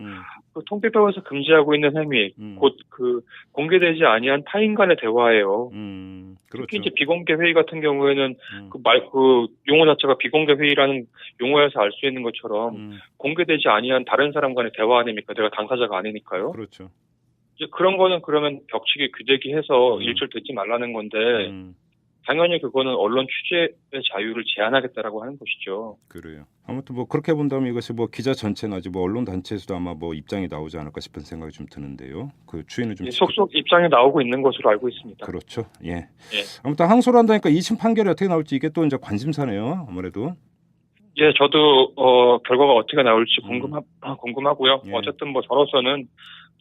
그 통비법에서 금지하고 있는 행위, 곧 그 공개되지 아니한 타인 간의 대화예요. 그렇죠. 특히 이제 비공개 회의 같은 경우에는 그 용어 자체가 비공개 회의라는 용어에서 알 수 있는 것처럼 공개되지 아니한 다른 사람 간의 대화 아닙니까? 내가 당사자가 아니니까요. 그렇죠. 이제 그런 거는 그러면 벽치기, 귀대기 해서 일절 듣지 말라는 건데 당연히 그거는 언론 취재의 자유를 제한하겠다라고 하는 것이죠. 그래요. 아무튼 뭐 그렇게 본다면 이것이 뭐 기자 전체나지 뭐 언론 단체에서도 아마 뭐 입장이 나오지 않을까 싶은 생각이 좀 드는데요. 그 추이는 좀 속속 입장이 나오고 있는 것으로 알고 있습니다. 그렇죠. 예. 아무튼 항소를 한다니까 2심 판결이 어떻게 나올지 이게 또 이제 관심사네요. 아무래도. 예, 저도 결과가 어떻게 나올지 궁금하고요. 어쨌든 뭐 저로서는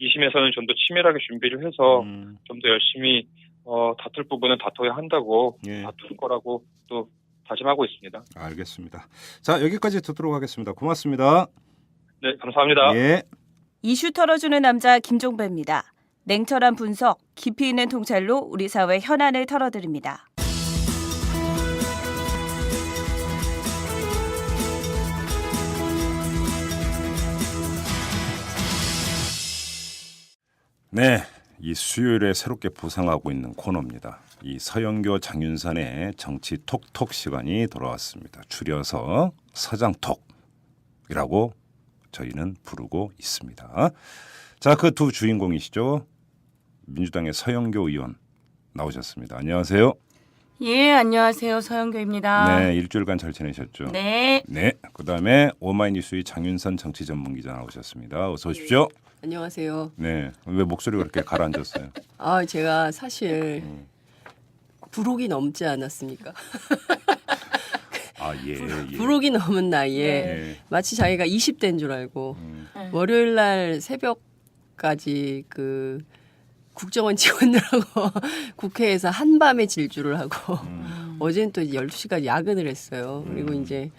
2심에서는 좀 더 치밀하게 준비를 해서 좀 더 열심히 다툴 부분은 다퉈야 한다고 다툴 거라고 또 다짐하고 있습니다. 알겠습니다. 자, 여기까지 듣도록 하겠습니다. 고맙습니다. 네, 감사합니다. 예. 이슈 털어주는 남자 김종배입니다. 냉철한 분석, 깊이 있는 통찰로 우리 사회 현안을 털어드립니다. 네, 이 수요일에 새롭게 부상하고 있는 코너입니다. 이 서영교 장윤선의 정치 톡톡 시간이 돌아왔습니다. 줄여서 서장톡이라고 저희는 부르고 있습니다. 자, 그 두 주인공이시죠. 민주당의 서영교 의원 나오셨습니다. 안녕하세요. 예, 안녕하세요. 서영교입니다. 네, 일주일간 잘 지내셨죠? 네. 네, 그다음에 오마이뉴스의 장윤선 정치 전문 기자 나오셨습니다. 어서 오십시오. 안녕하세요. 네, 왜 목소리가 그렇게 가라앉았어요? 제가 사실 불혹이 넘지 않았습니까? 불혹이 넘은 나이에 마치 자기가 20대인 줄 알고 월요일 날 새벽까지 그 국정원 직원들하고 국회에서 한밤에 질주를 하고 어제는 또 12시까지 야근을 했어요. 그리고 이제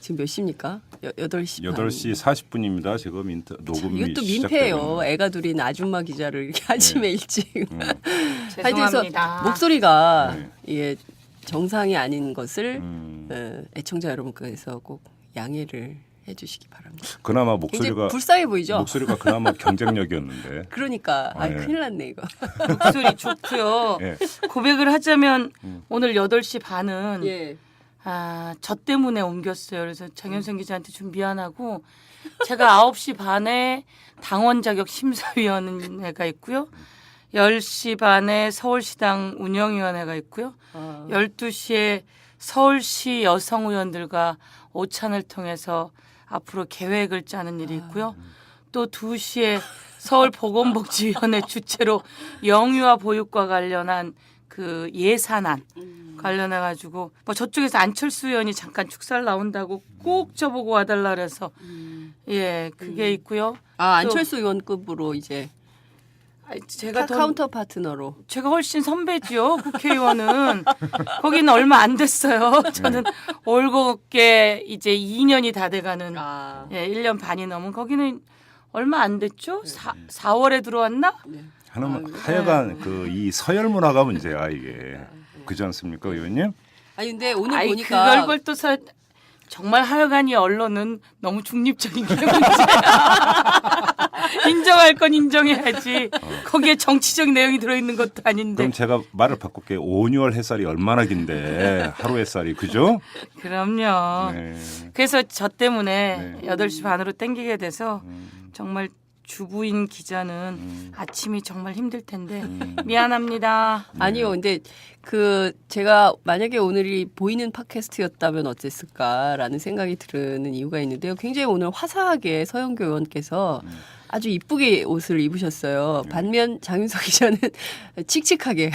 지금 몇 시입니까? 8시 8시 40분입니다. 지금 녹음이 이것도 민폐예요. 애가 둘인 아줌마 기자를 이렇게 아침에 일찍. 죄송합니다. 목소리가 이게 정상이 아닌 것을 애청자 여러분께서 꼭 양해를 해주시기 바랍니다. 그나마 목소리가 불쌍해 보이죠? 목소리가 그나마 경쟁력이었는데. 그러니까 큰일 났네 이거. 목소리 좋고요. 고백을 하자면 오늘 8시 반은 저 때문에 옮겼어요. 그래서 장윤선 기자한테 좀 미안하고 제가 9시 반에 당원 자격 심사위원회가 있고요. 10시 반에 서울시당 운영위원회가 있고요. 12시에 서울시 여성 의원들과 오찬을 통해서 앞으로 계획을 짜는 일이 있고요. 또 2시에 서울보건복지위원회 주최로 영유아 보육과 관련한 그 예산안 관련해가지고 뭐 저쪽에서 안철수 의원이 잠깐 축사를 나온다고 꼭 저보고 와달라 그래서 그게 있고요. 안철수 의원급으로 이제 제가 카운터 파트너로 제가 훨씬 선배지요. 국회의원은 거기는 얼마 안 됐어요. 저는 올곧게 이제 2년이 다 돼가는 1년 반이 넘은 거기는 얼마 안 됐죠. 4월에 들어왔나? 하여간 이 서열 문화가 문제야 이게. 그렇지 않습니까, 의원님? 근데 오늘 보니까 그걸 또 정말 하여간 이 언론은 너무 중립적인 게 문제야. 인정할 건 인정해야지. 거기에 정치적 내용이 들어있는 것도 아닌데. 그럼 제가 말을 바꿀게요. 5, 6월 햇살이 얼마나 긴데 하루 햇살이 그죠? 그럼요. 네. 그래서 저 때문에 네. 8시 반으로 땡기게 돼서 정말 주부인 기자는 아침이 정말 힘들 텐데 미안합니다. 아니요, 근데 그 제가 만약에 오늘이 보이는 팟캐스트였다면 어땠을까라는 생각이 드는 이유가 있는데요. 굉장히 오늘 화사하게 서영교 의원께서 아주 이쁘게 옷을 입으셨어요. 반면 장윤석 기자는 칙칙하게.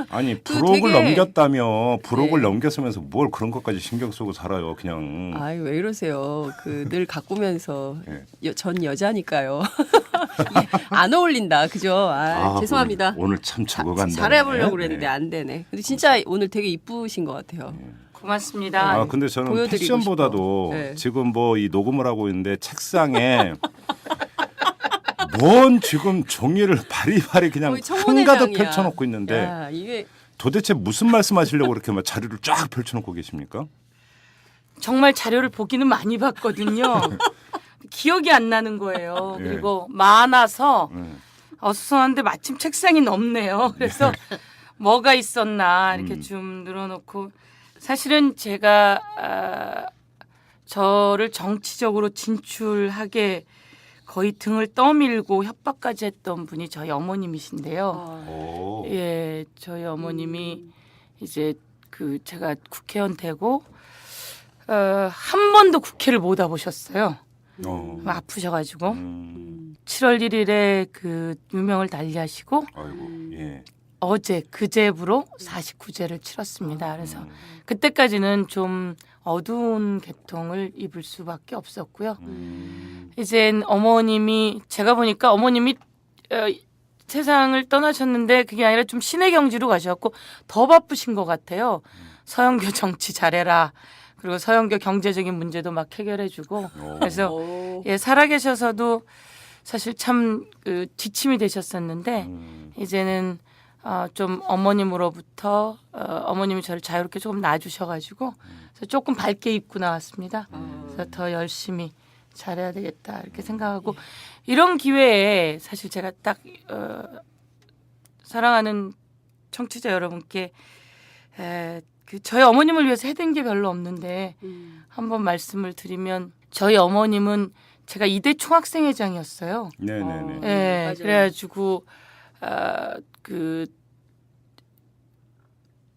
아니 그 부록을 되게- 넘겼다며 부록을 네. 넘겼으면서 뭘 그런 것까지 신경 쓰고 살아요. 그냥 아이 왜 이러세요? 그 늘 가꾸면서 네. 전 여자니까요. 안 어울린다, 그죠? 죄송합니다. 오늘 참 적어간다. 잘해보려고 그랬는데 안 되네. 근데 진짜 오늘 되게 이쁘신 것 같아요. 고맙습니다. 아 근데 저는 보여드리고 패션보다도 싶어. 네. 지금 뭐 이 녹음을 하고 있는데 책상에 뭔 지금 종이를 바리바리 그냥 거의 청문회장이야. 한가득 펼쳐놓고 있는데 야, 이게 도대체 무슨 말씀하시려고 이렇게 막 자료를 쫙 펼쳐놓고 계십니까? 정말 자료를 보기는 많이 봤거든요. 기억이 안 나는 거예요. 예. 그리고 많아서 어수선한데 마침 책상이 넓네요. 그래서 뭐가 있었나 이렇게 좀 늘어놓고 사실은 제가 저를 정치적으로 진출하게 거의 등을 떠밀고 협박까지 했던 분이 저희 어머님이신데요. 오. 예, 저희 어머님이 이제 그 제가 국회의원 되고 한 번도 국회를 못 와보셨어요. 아프셔가지고 7월 1일에 그 유명을 달리하시고 아이고, 예. 어제 그제부로 49제를 치렀습니다. 그래서 그때까지는 좀 어두운 계통을 입을 수밖에 없었고요. 이젠 어머님이 제가 보니까 어머님이 세상을 떠나셨는데 그게 아니라 좀 신의 경지로 가셔갖고 더 바쁘신 것 같아요. 서영교 정치 잘해라. 그리고 서영교 경제적인 문제도 막 해결해주고 그래서 예, 살아계셔서도 사실 참 지침이 되셨었는데 이제는 좀 어머님으로부터 어머님이 저를 자유롭게 조금 놔주셔가지고 그래서 조금 밝게 입고 나왔습니다. 그래서 더 열심히 잘해야 되겠다 이렇게 생각하고 이런 기회에 사실 제가 딱 사랑하는 청취자 여러분께 저희 어머님을 위해서 해드린 게 별로 없는데 한번 말씀을 드리면 저희 어머님은 제가 이대 총학생회장이었어요. 네네네. 네, 맞아요. 그래가지고 그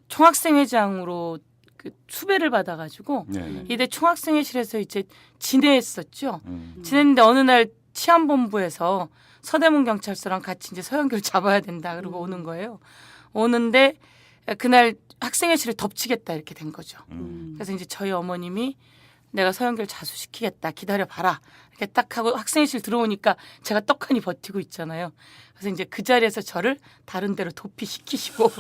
총학생회장으로 그 수배를 받아가지고 네네. 이대 총학생회실에서 이제 지내했었죠. 지냈는데 어느 날 치안본부에서 서대문 경찰서랑 같이 이제 서영교를 잡아야 된다 그러고 오는 거예요. 오는데 그날 학생회실을 덮치겠다 이렇게 된 거죠. 그래서 이제 저희 어머님이 내가 서영교를 자수시키겠다 기다려봐라 이렇게 딱 하고 학생회실 들어오니까 제가 떡하니 버티고 있잖아요. 그래서 이제 그 자리에서 저를 다른 데로 도피시키시고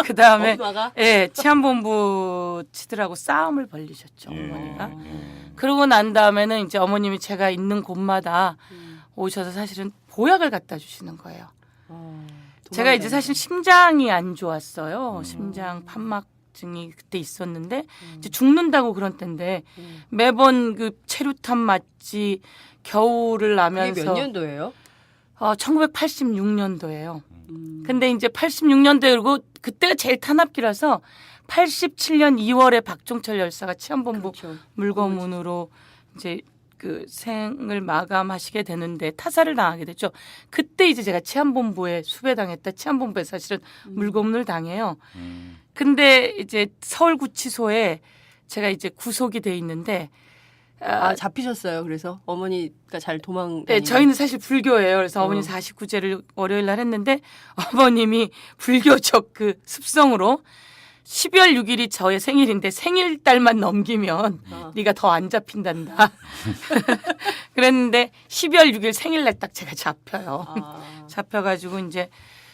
그 다음에 엄마가? 예, 치안본부 치들하고 싸움을 벌리셨죠 어머니가. 예. 그러고 난 다음에는 이제 어머님이 제가 있는 곳마다 오셔서 사실은 보약을 갖다 주시는 거예요. 제가 이제 사실 심장이 안 좋았어요. 심장 판막증이 그때 있었는데 이제 죽는다고 그런 때인데 매번 그 체류탄 맞지 겨울을 이게 나면서 몇 년도예요? 1986년도예요. 근데 이제 86년도에 그리고 그때가 제일 탄압기라서 87년 2월에 박종철 열사가 치안본부 그렇죠. 물거문으로 이제 그 생을 마감하시게 되는데 타살을 당하게 됐죠. 그때 이제 제가 치안본부에 수배당했다. 치안본부에 사실은 물고문을 당해요. 근데 이제 서울구치소에 제가 이제 구속이 돼 있는데 잡히셨어요. 그래서 어머니가 잘 도망. 네, 저희는 사실 불교예요. 그래서 어머니 49제를 월요일 날 했는데 어머님이 불교적 그 습성으로 12월 6일이 저의 생일인데 생일달만 넘기면 네가 더 안 잡힌단다. 그랬는데 12월 6일 생일날 딱 제가 잡혀요. 잡혀가지고 이제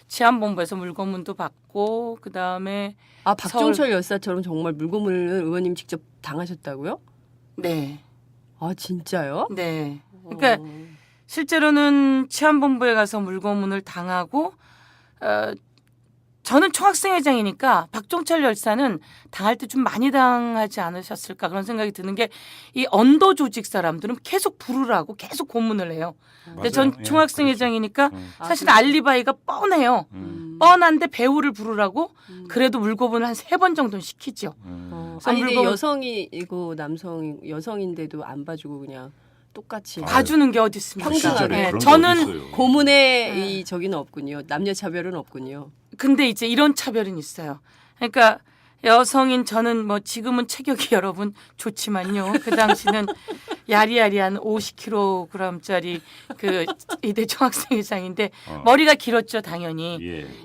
치안본부에서 물고문도 받고 그 다음에 박종철 열사처럼 정말 물고문을 의원님 직접 당하셨다고요? 네. 아 진짜요? 네. 그러니까 실제로는 치안본부에 가서 물고문을 당하고 저는 총학생회장이니까 박종철 열사는 당할 때 좀 많이 당하지 않으셨을까 그런 생각이 드는 게 이 언더 조직 사람들은 계속 부르라고 계속 고문을 해요. 근데 전 맞아요. 총학생회장이니까 그렇죠. 사실 알리바이가 뻔해요. 뻔한데 배우를 부르라고 그래도 물고문을 한 3번 정도는 시키죠. 아니 근데 물건- 여성이고 여성인데도 안 봐주고 그냥 똑같이 봐주는 게 어디 있습니까? 평등하게. 네, 그런 게 저는 어딨어요. 고문의 이 저기는 없군요. 남녀 차별은 없군요. 근데 이제 이런 차별은 있어요. 그러니까 여성인 저는 뭐 지금은 체격이 여러분 좋지만요. 그 당시는 야리야리한 50kg짜리 그 이대 총학생회장인데 머리가 길었죠, 당연히.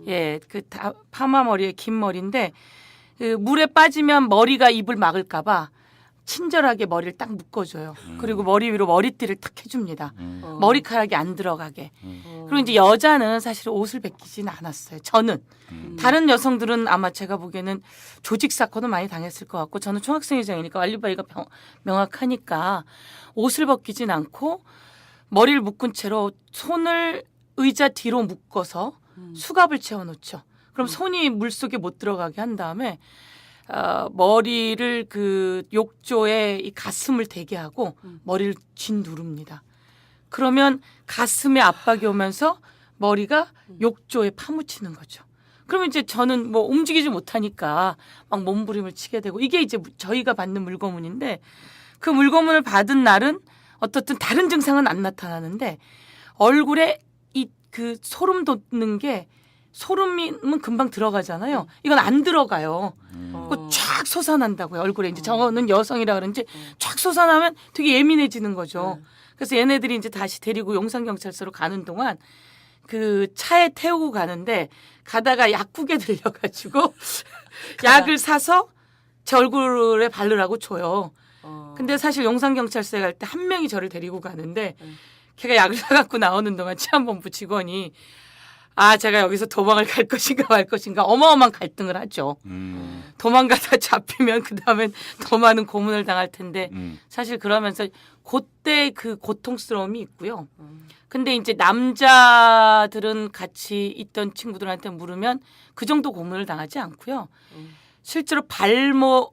예, 그 파마 머리에 긴 머리인데 그 물에 빠지면 머리가 입을 막을까봐 친절하게 머리를 딱 묶어줘요. 그리고 머리 위로 머리띠를 탁 해줍니다. 머리카락이 안 들어가게. 그리고 이제 여자는 사실 옷을 벗기지는 않았어요. 저는. 다른 여성들은 아마 제가 보기에는 조직 사건도 많이 당했을 것 같고 저는 총학생회장이니까 알리바이가 명확하니까 옷을 벗기진 않고 머리를 묶은 채로 손을 의자 뒤로 묶어서 수갑을 채워놓죠. 그럼 손이 물속에 못 들어가게 한 다음에 머리를 그 욕조에 이 가슴을 대게 하고 머리를 쥔 누릅니다. 그러면 가슴에 압박이 오면서 머리가 욕조에 파묻히는 거죠. 그러면 이제 저는 뭐 움직이지 못하니까 막 몸부림을 치게 되고 이게 이제 저희가 받는 물고문인데 그 물고문을 받은 날은 어떻든 다른 증상은 안 나타나는데 얼굴에 이 그 소름 돋는 게 소름이면 금방 들어가잖아요. 이건 안 들어가요. 그 쫙 솟아난다고요. 얼굴에 이제 저는 여성이라 그런지 쫙 솟아나면 되게 예민해지는 거죠. 그래서 얘네들이 이제 다시 데리고 용산경찰서로 가는 동안 그 차에 태우고 가는데 가다가 약국에 들려가지고 약을 사서 제 얼굴에 바르라고 줘요. 근데 사실 용산경찰서에 갈 때 한 명이 저를 데리고 가는데 걔가 약을 사갖고 나오는 동안 치안본부 직원이 제가 여기서 도망을 갈 것인가 말 것인가 어마어마한 갈등을 하죠. 도망가다 잡히면 그다음엔 더 많은 고문을 당할 텐데 사실 그러면서 그때 그 고통스러움이 있고요. 근데 이제 남자들은 같이 있던 친구들한테 물으면 그 정도 고문을 당하지 않고요. 실제로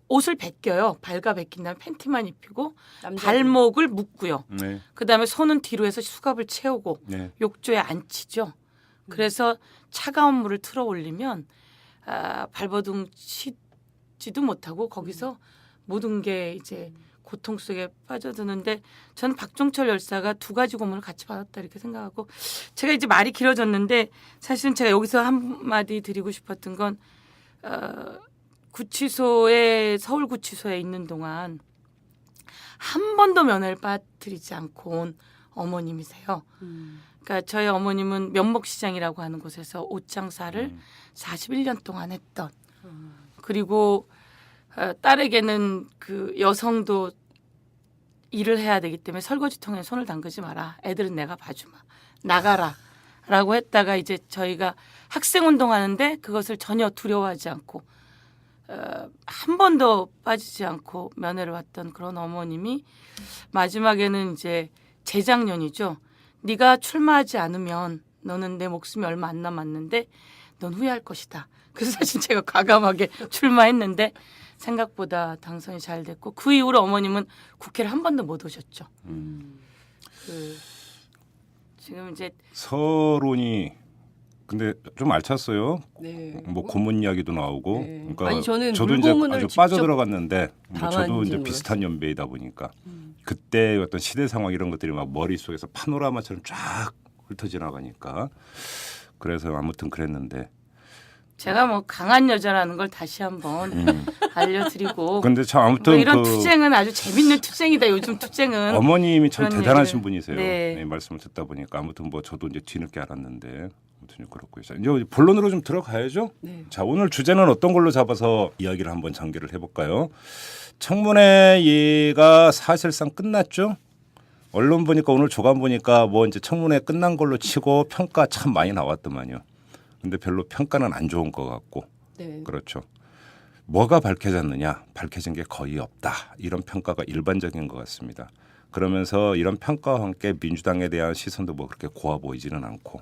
옷을 벗겨요. 발가 벗긴 다음에 팬티만 입히고 발목을 묶고요. 네. 그다음에 손은 뒤로 해서 수갑을 채우고 네. 욕조에 앉히죠. 그래서 차가운 물을 틀어 올리면 발버둥 치지도 못하고 거기서 모든 게 이제 고통 속에 빠져드는데 저는 박종철 열사가 2가지 고문을 같이 받았다 이렇게 생각하고 제가 이제 말이 길어졌는데 사실은 제가 여기서 한마디 드리고 싶었던 건 서울구치소에 있는 동안 한 번도 면회를 빠뜨리지 않고 온 어머님이세요. 그러니까 저희 어머님은 면목시장이라고 하는 곳에서 옷장사를 41년 동안 했던 그리고 딸에게는 그 여성도 일을 해야 되기 때문에 설거지통에 손을 담그지 마라. 애들은 내가 봐주마. 나가라. 라고 했다가 이제 저희가 학생운동하는데 그것을 전혀 두려워하지 않고 한 번도 빠지지 않고 면회를 왔던 그런 어머님이 마지막에는 이제 재작년이죠. 네가 출마하지 않으면 너는 내 목숨이 얼마 안 남았는데 넌 후회할 것이다. 그래서 사실 제가 과감하게 출마했는데 생각보다 당선이 잘 됐고 그 이후로 어머님은 국회를 한 번도 못 오셨죠. 지금 이제 서론이 근데 좀 알찼어요. 네. 뭐 고문 이야기도 나오고. 네. 그러니까 아니, 저는 저도 이제 물고문을 아주 직접 빠져들어갔는데 뭐 저도 이제 당한지는 비슷한 연배이다 보니까 그때 어떤 시대 상황 이런 것들이 막 머릿속에서 파노라마처럼 쫙 훑어 지나가니까 그래서 아무튼 그랬는데 제가 뭐 강한 여자라는 걸 다시 한번 알려드리고 근데 참 아무튼 뭐 이런 투쟁은 아주 재밌는 투쟁이다. 요즘 투쟁은 어머님이 참 그런 대단하신 얘기를. 분이세요. 네. 네, 말씀을 듣다 보니까 아무튼 뭐 저도 이제 뒤늦게 알았는데 아무튼 그렇고요. 자, 이제 본론으로 좀 들어가야죠. 네. 자, 오늘 주제는 어떤 걸로 잡아서 이야기를 한번 전개를 해볼까요? 청문회 얘가 사실상 끝났죠. 언론 보니까 오늘 조간 보니까 뭐 이제 청문회 끝난 걸로 치고 평가 참 많이 나왔더만요. 근데 별로 평가는 안 좋은 것 같고. 네. 그렇죠. 뭐가 밝혀졌느냐? 밝혀진 게 거의 없다. 이런 평가가 일반적인 것 같습니다. 그러면서 이런 평가와 함께 민주당에 대한 시선도 뭐 그렇게 고와 보이지는 않고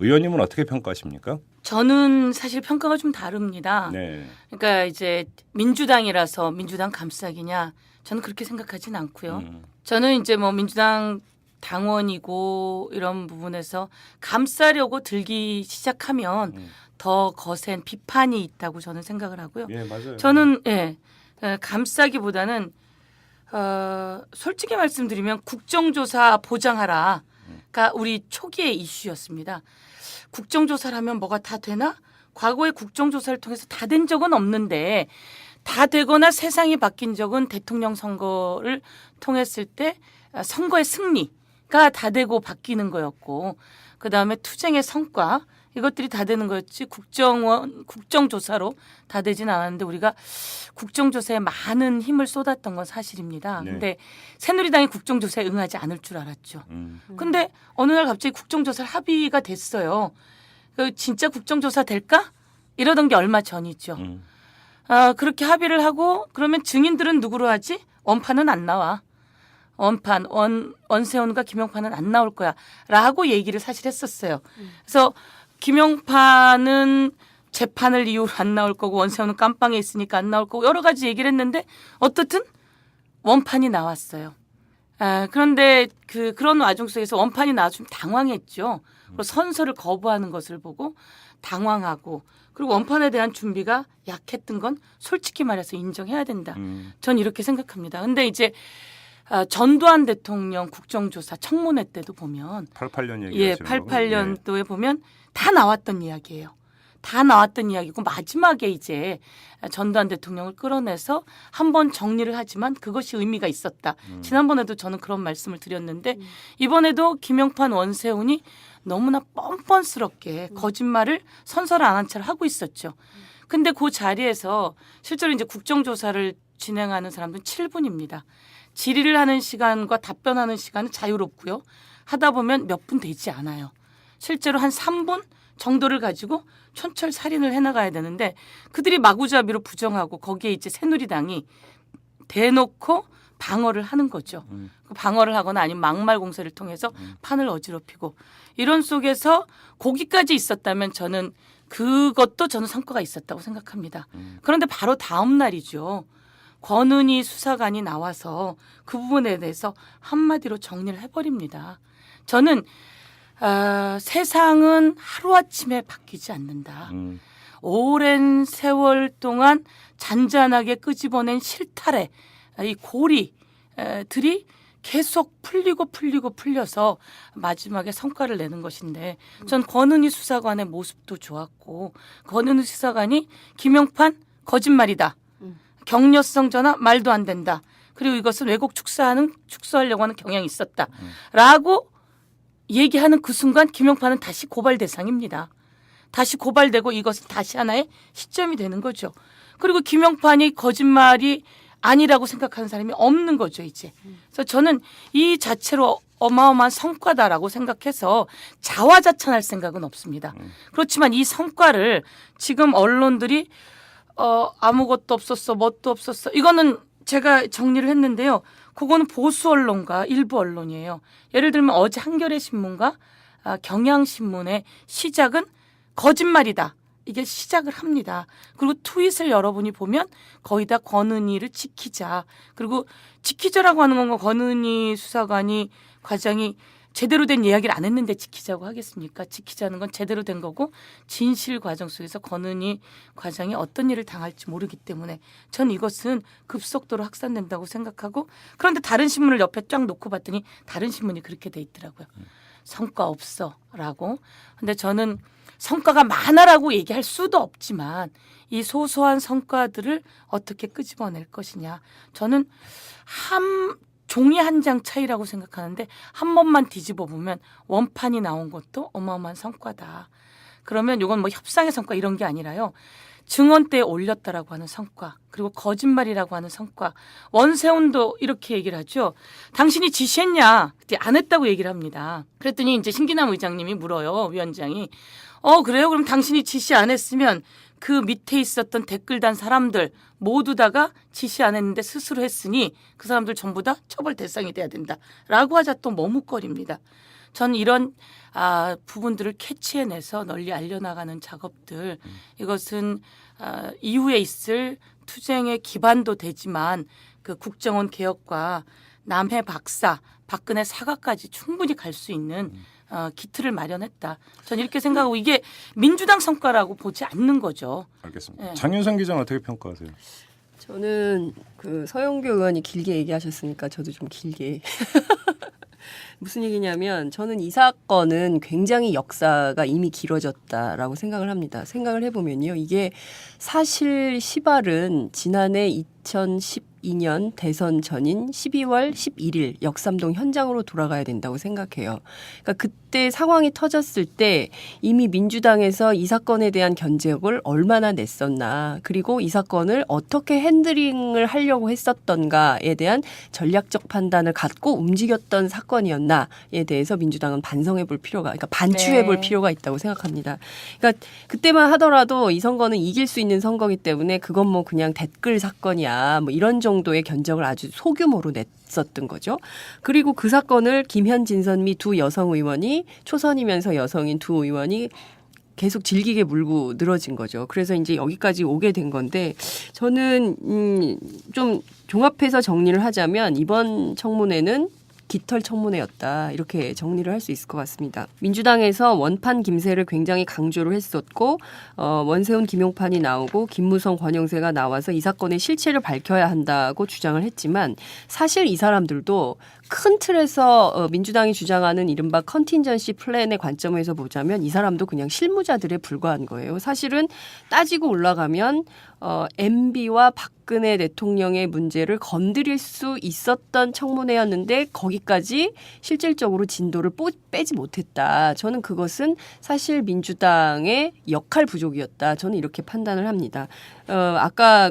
의원님은 어떻게 평가하십니까? 저는 사실 평가가 좀 다릅니다. 네. 그러니까 이제 민주당이라서 민주당 감싸기냐 저는 그렇게 생각하진 않고요. 저는 이제 뭐 민주당 당원이고 이런 부분에서 감싸려고 들기 시작하면 더 거센 비판이 있다고 저는 생각을 하고요. 예, 맞아요. 저는 감싸기보다는 솔직히 말씀드리면 국정조사 보장하라가 우리 초기의 이슈였습니다. 국정조사를 하면 뭐가 다 되나? 과거에 국정조사를 통해서 다 된 적은 없는데 다 되거나 세상이 바뀐 적은 대통령 선거를 통했을 때 선거의 승리가 다 되고 바뀌는 거였고 그다음에 투쟁의 성과 이것들이 다 되는 거였지 국정조사로 다 되진 않았는데 우리가 국정조사에 많은 힘을 쏟았던 건 사실입니다. 네. 근데 새누리당이 국정조사에 응하지 않을 줄 알았죠. 근데 어느 날 갑자기 국정조사 합의가 됐어요. 진짜 국정조사 될까? 이러던 게 얼마 전이죠. 그렇게 합의를 하고 그러면 증인들은 누구로 하지? 원판은 안 나와. 원세훈과 김용판은 안 나올 거야. 라고 얘기를 사실 했었어요. 그래서 김용판은 재판을 이유로 안 나올 거고 원세훈은 깜빵에 있으니까 안 나올 거고 여러 가지 얘기를 했는데 어떻든 원판이 나왔어요. 그런데 그런 와중 속에서 원판이 나와 좀 당황했죠. 그리고 선서를 거부하는 것을 보고 당황하고 그리고 원판에 대한 준비가 약했던 건 솔직히 말해서 인정해야 된다. 전 이렇게 생각합니다. 근데 이제 전두환 대통령 국정조사 청문회 때도 보면 88년 얘기하시는 거고. 88년도에 보면 다 나왔던 이야기예요. 다 나왔던 이야기고 마지막에 이제 전두환 대통령을 끌어내서 한번 정리를 하지만 그것이 의미가 있었다. 지난번에도 저는 그런 말씀을 드렸는데 이번에도 김용판 원세훈이 너무나 뻔뻔스럽게 거짓말을 선서를 안 한 채로 하고 있었죠. 근데 그 자리에서 실제로 이제 국정조사를 진행하는 사람들은 7분입니다. 질의를 하는 시간과 답변하는 시간은 자유롭고요. 하다 보면 몇 분 되지 않아요. 실제로 한 3분 정도를 가지고 촌철살인을 해나가야 되는데 그들이 마구잡이로 부정하고 거기에 이제 새누리당이 대놓고 방어를 하는 거죠. 그 방어를 하거나 아니면 막말 공세를 통해서 판을 어지럽히고 이런 속에서 거기까지 있었다면 저는 그것도 저는 성과가 있었다고 생각합니다. 그런데 바로 다음 날이죠. 권은희 수사관이 나와서 그 부분에 대해서 한마디로 정리를 해버립니다. 저는 세상은 하루아침에 바뀌지 않는다. 오랜 세월 동안 잔잔하게 끄집어낸 실타래, 이 고리들이 계속 풀려서 마지막에 성과를 내는 것인데 전 권은희 수사관의 모습도 좋았고 권은희 수사관이 김용판 거짓말이다. 격려성 전화 말도 안 된다. 그리고 이것은 왜곡 축소하려고 하는 경향이 있었다. 라고 얘기하는 그 순간 김용판은 다시 고발 대상입니다. 다시 고발되고 이것은 다시 하나의 시점이 되는 거죠. 그리고 김용판이 거짓말이 아니라고 생각하는 사람이 없는 거죠, 이제. 그래서 저는 이 자체로 어마어마한 성과다라고 생각해서 자화자찬할 생각은 없습니다. 그렇지만 이 성과를 지금 언론들이 아무것도 없었어, 뭣도 없었어. 이거는 제가 정리를 했는데요. 그거는 보수 언론과 일부 언론이에요. 예를 들면 어제 한겨레 신문과 경향신문의 시작은 거짓말이다. 이게 시작을 합니다. 그리고 트윗을 여러분이 보면 거의 다 권은희를 지키자. 그리고 지키자라고 하는 건 권은희 수사관이 과장이 제대로 된 이야기를 안 했는데 지키자고 하겠습니까? 지키자는 건 제대로 된 거고 진실 과정 속에서 권은희 과장이 어떤 일을 당할지 모르기 때문에 전 이것은 급속도로 확산된다고 생각하고 그런데 다른 신문을 옆에 쫙 놓고 봤더니 다른 신문이 그렇게 돼 있더라고요. 성과 없어라고. 근데 저는 성과가 많아라고 얘기할 수도 없지만 이 소소한 성과들을 어떻게 끄집어낼 것이냐. 저는 종이 한 장 차이라고 생각하는데 한 번만 뒤집어 보면 원판이 나온 것도 어마어마한 성과다. 그러면 이건 뭐 협상의 성과 이런 게 아니라요. 증언대에 올렸다라고 하는 성과 그리고 거짓말이라고 하는 성과. 원세훈도 이렇게 얘기를 하죠. 당신이 지시했냐? 그때 안 했다고 얘기를 합니다. 그랬더니 이제 신기남 의장님이 물어요. 위원장이. 그래요? 그럼 당신이 지시 안 했으면 그 밑에 있었던 댓글 단 사람들 모두 다가 지시 안 했는데 스스로 했으니 그 사람들 전부 다 처벌 대상이 돼야 된다라고 하자 또 머뭇거립니다. 전 이런 부분들을 캐치해내서 널리 알려나가는 작업들 이것은 이후에 있을 투쟁의 기반도 되지만 그 국정원 개혁과 남해 박사, 박근혜 사과까지 충분히 갈 수 있는 기틀을 마련했다. 저는 이렇게 생각하고 이게 민주당 성과라고 보지 않는 거죠. 알겠습니다. 네. 장윤선 기자는 어떻게 평가하세요? 저는 그 서영교 의원이 길게 얘기하셨으니까 저도 좀 길게 무슨 얘기냐면 저는 이 사건은 굉장히 역사가 이미 길어졌다라고 생각을 합니다. 생각을 해보면요. 이게 사실 시발은 지난해 2012년 대선 전인 12월 11일 역삼동 현장으로 돌아가야 된다고 생각해요. 그러니까 그때 상황이 터졌을 때 이미 민주당에서 이 사건에 대한 견제력을 얼마나 냈었나, 그리고 이 사건을 어떻게 핸들링을 하려고 했었던가에 대한 전략적 판단을 갖고 움직였던 사건이었나에 대해서 민주당은 반성해 볼 필요가, 그러니까 반추해 볼 필요가 있다고 생각합니다. 그러니까 그때만 하더라도 이 선거는 이길 수 있는 선거이기 때문에 그건 뭐 그냥 댓글 사건이야, 뭐 이런 정도의 견적을 아주 소규모로 냈었던 거죠. 그리고 그 사건을 김현, 진선미 두 여성 의원이, 초선이면서 여성인 두 의원이 계속 질기게 물고 늘어진 거죠. 그래서 이제 여기까지 오게 된 건데, 저는 좀 종합해서 정리를 하자면 이번 청문회는 깃털 청문회였다, 이렇게 정리를 할 수 있을 것 같습니다. 민주당에서 원판 김세를 굉장히 강조를 했었고, 원세훈 김용판이 나오고 김무성 권영세가 나와서 이 사건의 실체를 밝혀야 한다고 주장을 했지만, 사실 이 사람들도 큰 틀에서 민주당이 주장하는 이른바 컨틴전시 플랜의 관점에서 보자면 이 사람도 그냥 실무자들에 불과한 거예요. 사실은 따지고 올라가면 MB와 박근혜 대통령의 문제를 건드릴 수 있었던 청문회였는데 거기까지 실질적으로 진도를 빼지 못했다. 저는 그것은 사실 민주당의 역할 부족이었다. 저는 이렇게 판단을 합니다. 아까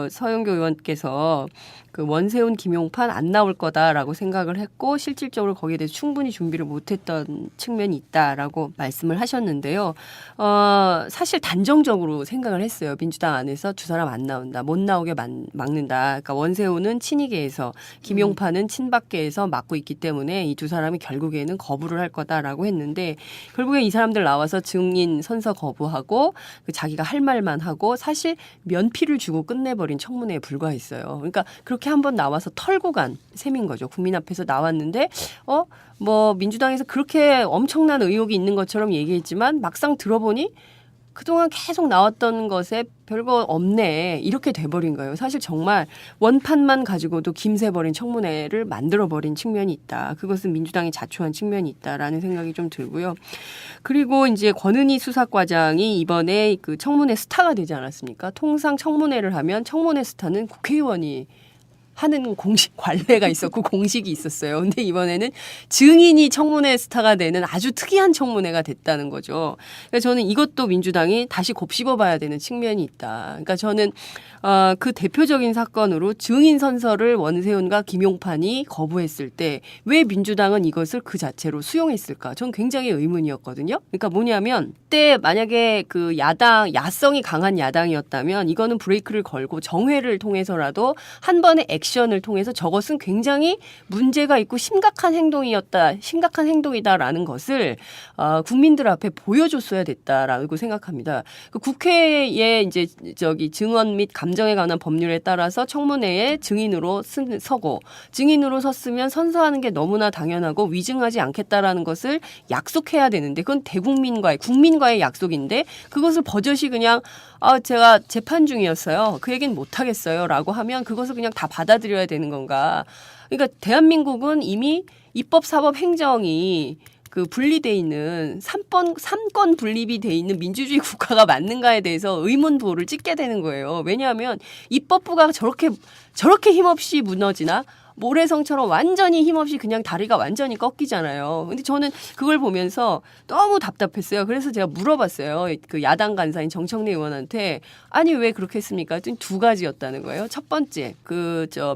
서영교 의원께서 그 원세훈 김용판 안 나올 거다라고 생각을 했고 실질적으로 거기에 대해서 충분히 준비를 못했던 측면이 있다라고 말씀을 하셨는데요. 사실 단정적으로 생각을 했어요. 민주당 안에서 두 사람 안 나온다, 못 나오게 막는다. 그러니까 원세훈은 친이계에서, 김용판은 친박계에서 맡고 있기 때문에 이 두 사람이 결국에는 거부를 할 거다라고 했는데, 결국에 이 사람들 나와서 증인 선서 거부하고 자기가 할 말만 하고 사실 면피를 주고 끝내버린 청문회에 불과했어요. 그러니까 그렇게 한번 나와서 털고 간 셈인 거죠. 국민 앞에서 나왔는데 뭐 민주당에서 그렇게 엄청난 의혹이 있는 것처럼 얘기했지만 막상 들어보니 그동안 계속 나왔던 것에 별거 없네, 이렇게 돼버린 거예요. 사실 정말 원판만 가지고도 김새버린 청문회를 만들어버린 측면이 있다. 그것은 민주당이 자초한 측면이 있다라는 생각이 좀 들고요. 그리고 이제 권은희 수사과장이 이번에 그 청문회 스타가 되지 않았습니까? 통상 청문회를 하면 청문회 스타는 국회의원이 하는 공식 관례가 있었고 공식이 있었어요. 근데 이번에는 증인이 청문회 스타가 되는 아주 특이한 청문회가 됐다는 거죠. 그러니까 저는 이것도 민주당이 다시 곱씹어봐야 되는 측면이 있다. 그러니까 저는 그 대표적인 사건으로 증인 선서를 원세훈과 김용판이 거부했을 때 왜 민주당은 이것을 그 자체로 수용했을까? 전 굉장히 의문이었거든요. 그러니까 뭐냐면 그때 만약에 그 야성이 강한 야당이었다면 이거는 브레이크를 걸고 정회를 통해서라도 한 번의 액션을 통해서 저것은 굉장히 문제가 있고 심각한 행동이다라는 것을 국민들 앞에 보여줬어야 됐다라고 생각합니다. 그 국회에 이제 증언 및 감정에 관한 법률에 따라서 청문회에 증인으로 서고, 증인으로 섰으면 선서하는 게 너무나 당연하고 위증하지 않겠다라는 것을 약속해야 되는데, 그건 국민과의 약속인데 그것을 버젓이 그냥 제가 재판 중이었어요, 그 얘기는 못 하겠어요 라고 하면 그것을 그냥 다 받아들여야 되는 건가? 그러니까 대한민국은 이미 입법, 사법, 행정이 그 분리돼 있는 삼권 분립이 돼 있는 민주주의 국가가 맞는가에 대해서 의문부호를 찍게 되는 거예요. 왜냐하면 입법부가 저렇게 힘없이 무너지나? 모래성처럼 완전히 힘없이 그냥 다리가 완전히 꺾이잖아요. 근데 저는 그걸 보면서 너무 답답했어요. 그래서 제가 물어봤어요. 그 야당 간사인 정청래 의원한테, 아니 왜 그렇게 했습니까? 했더니 두 가지였다는 거예요. 첫 번째,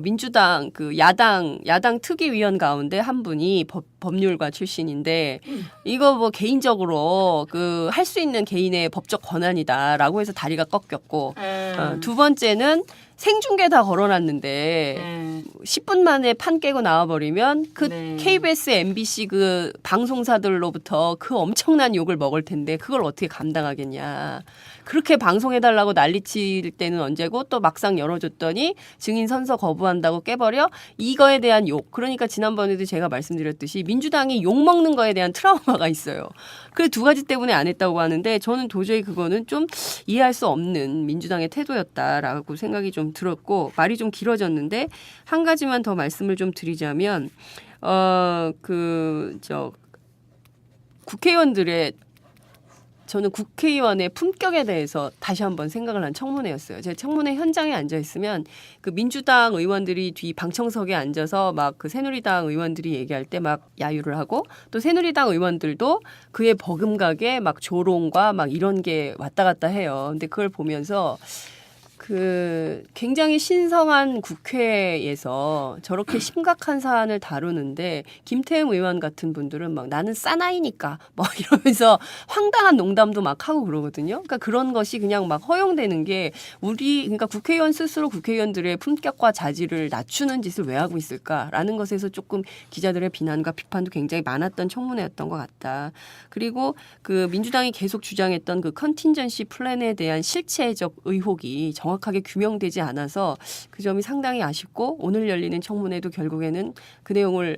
민주당 야당 특위위원 가운데 한 분이 법률가 출신인데 이거 뭐 개인적으로 그 할 수 있는 개인의 법적 권한이다라고 해서 다리가 꺾였고 두 번째는 생중계 다 걸어놨는데 10분 만에 판 깨고 나와버리면 그 KBS, MBC 그 방송사들로부터 그 엄청난 욕을 먹을 텐데 그걸 어떻게 감당하겠냐. 그렇게 방송해달라고 난리칠 때는 언제고 또 막상 열어줬더니 증인 선서 거부한다고 깨버려 이거에 대한 욕. 그러니까 지난번에도 제가 말씀드렸듯이 민주당이 욕 먹는 거에 대한 트라우마가 있어요. 그 두 가지 때문에 안 했다고 하는데 저는 도저히 그거는 좀 이해할 수 없는 민주당의 태도였다라고 생각이 좀 들었고 말이 좀 길어졌는데 한 가지만 더 말씀을 좀 드리자면 국회의원들의 저는 국회의원의 품격에 대해서 다시 한번 생각을 한 청문회였어요. 제가 청문회 현장에 앉아 있으면 그 민주당 의원들이 뒤 방청석에 앉아서 막 그 새누리당 의원들이 얘기할 때 막 야유를 하고 또 새누리당 의원들도 그에 버금가게 막 조롱과 막 이런 게 왔다 갔다 해요. 근데 그걸 보면서 그 굉장히 신성한 국회에서 저렇게 심각한 사안을 다루는데 김태흠 의원 같은 분들은 막 나는 사나이니까 막 이러면서 황당한 농담도 막 하고 그러거든요. 그러니까 그런 것이 그냥 막 허용되는 게 그러니까 국회의원 스스로 국회의원들의 품격과 자질을 낮추는 짓을 왜 하고 있을까라는 것에서 조금 기자들의 비난과 비판도 굉장히 많았던 청문회였던 것 같다. 그리고 그 민주당이 계속 주장했던 그 컨틴전시 플랜에 대한 실체적 의혹이 정확하게 규명되지 않아서 그 점이 상당히 아쉽고 오늘 열리는 청문회도 결국에는 그 내용을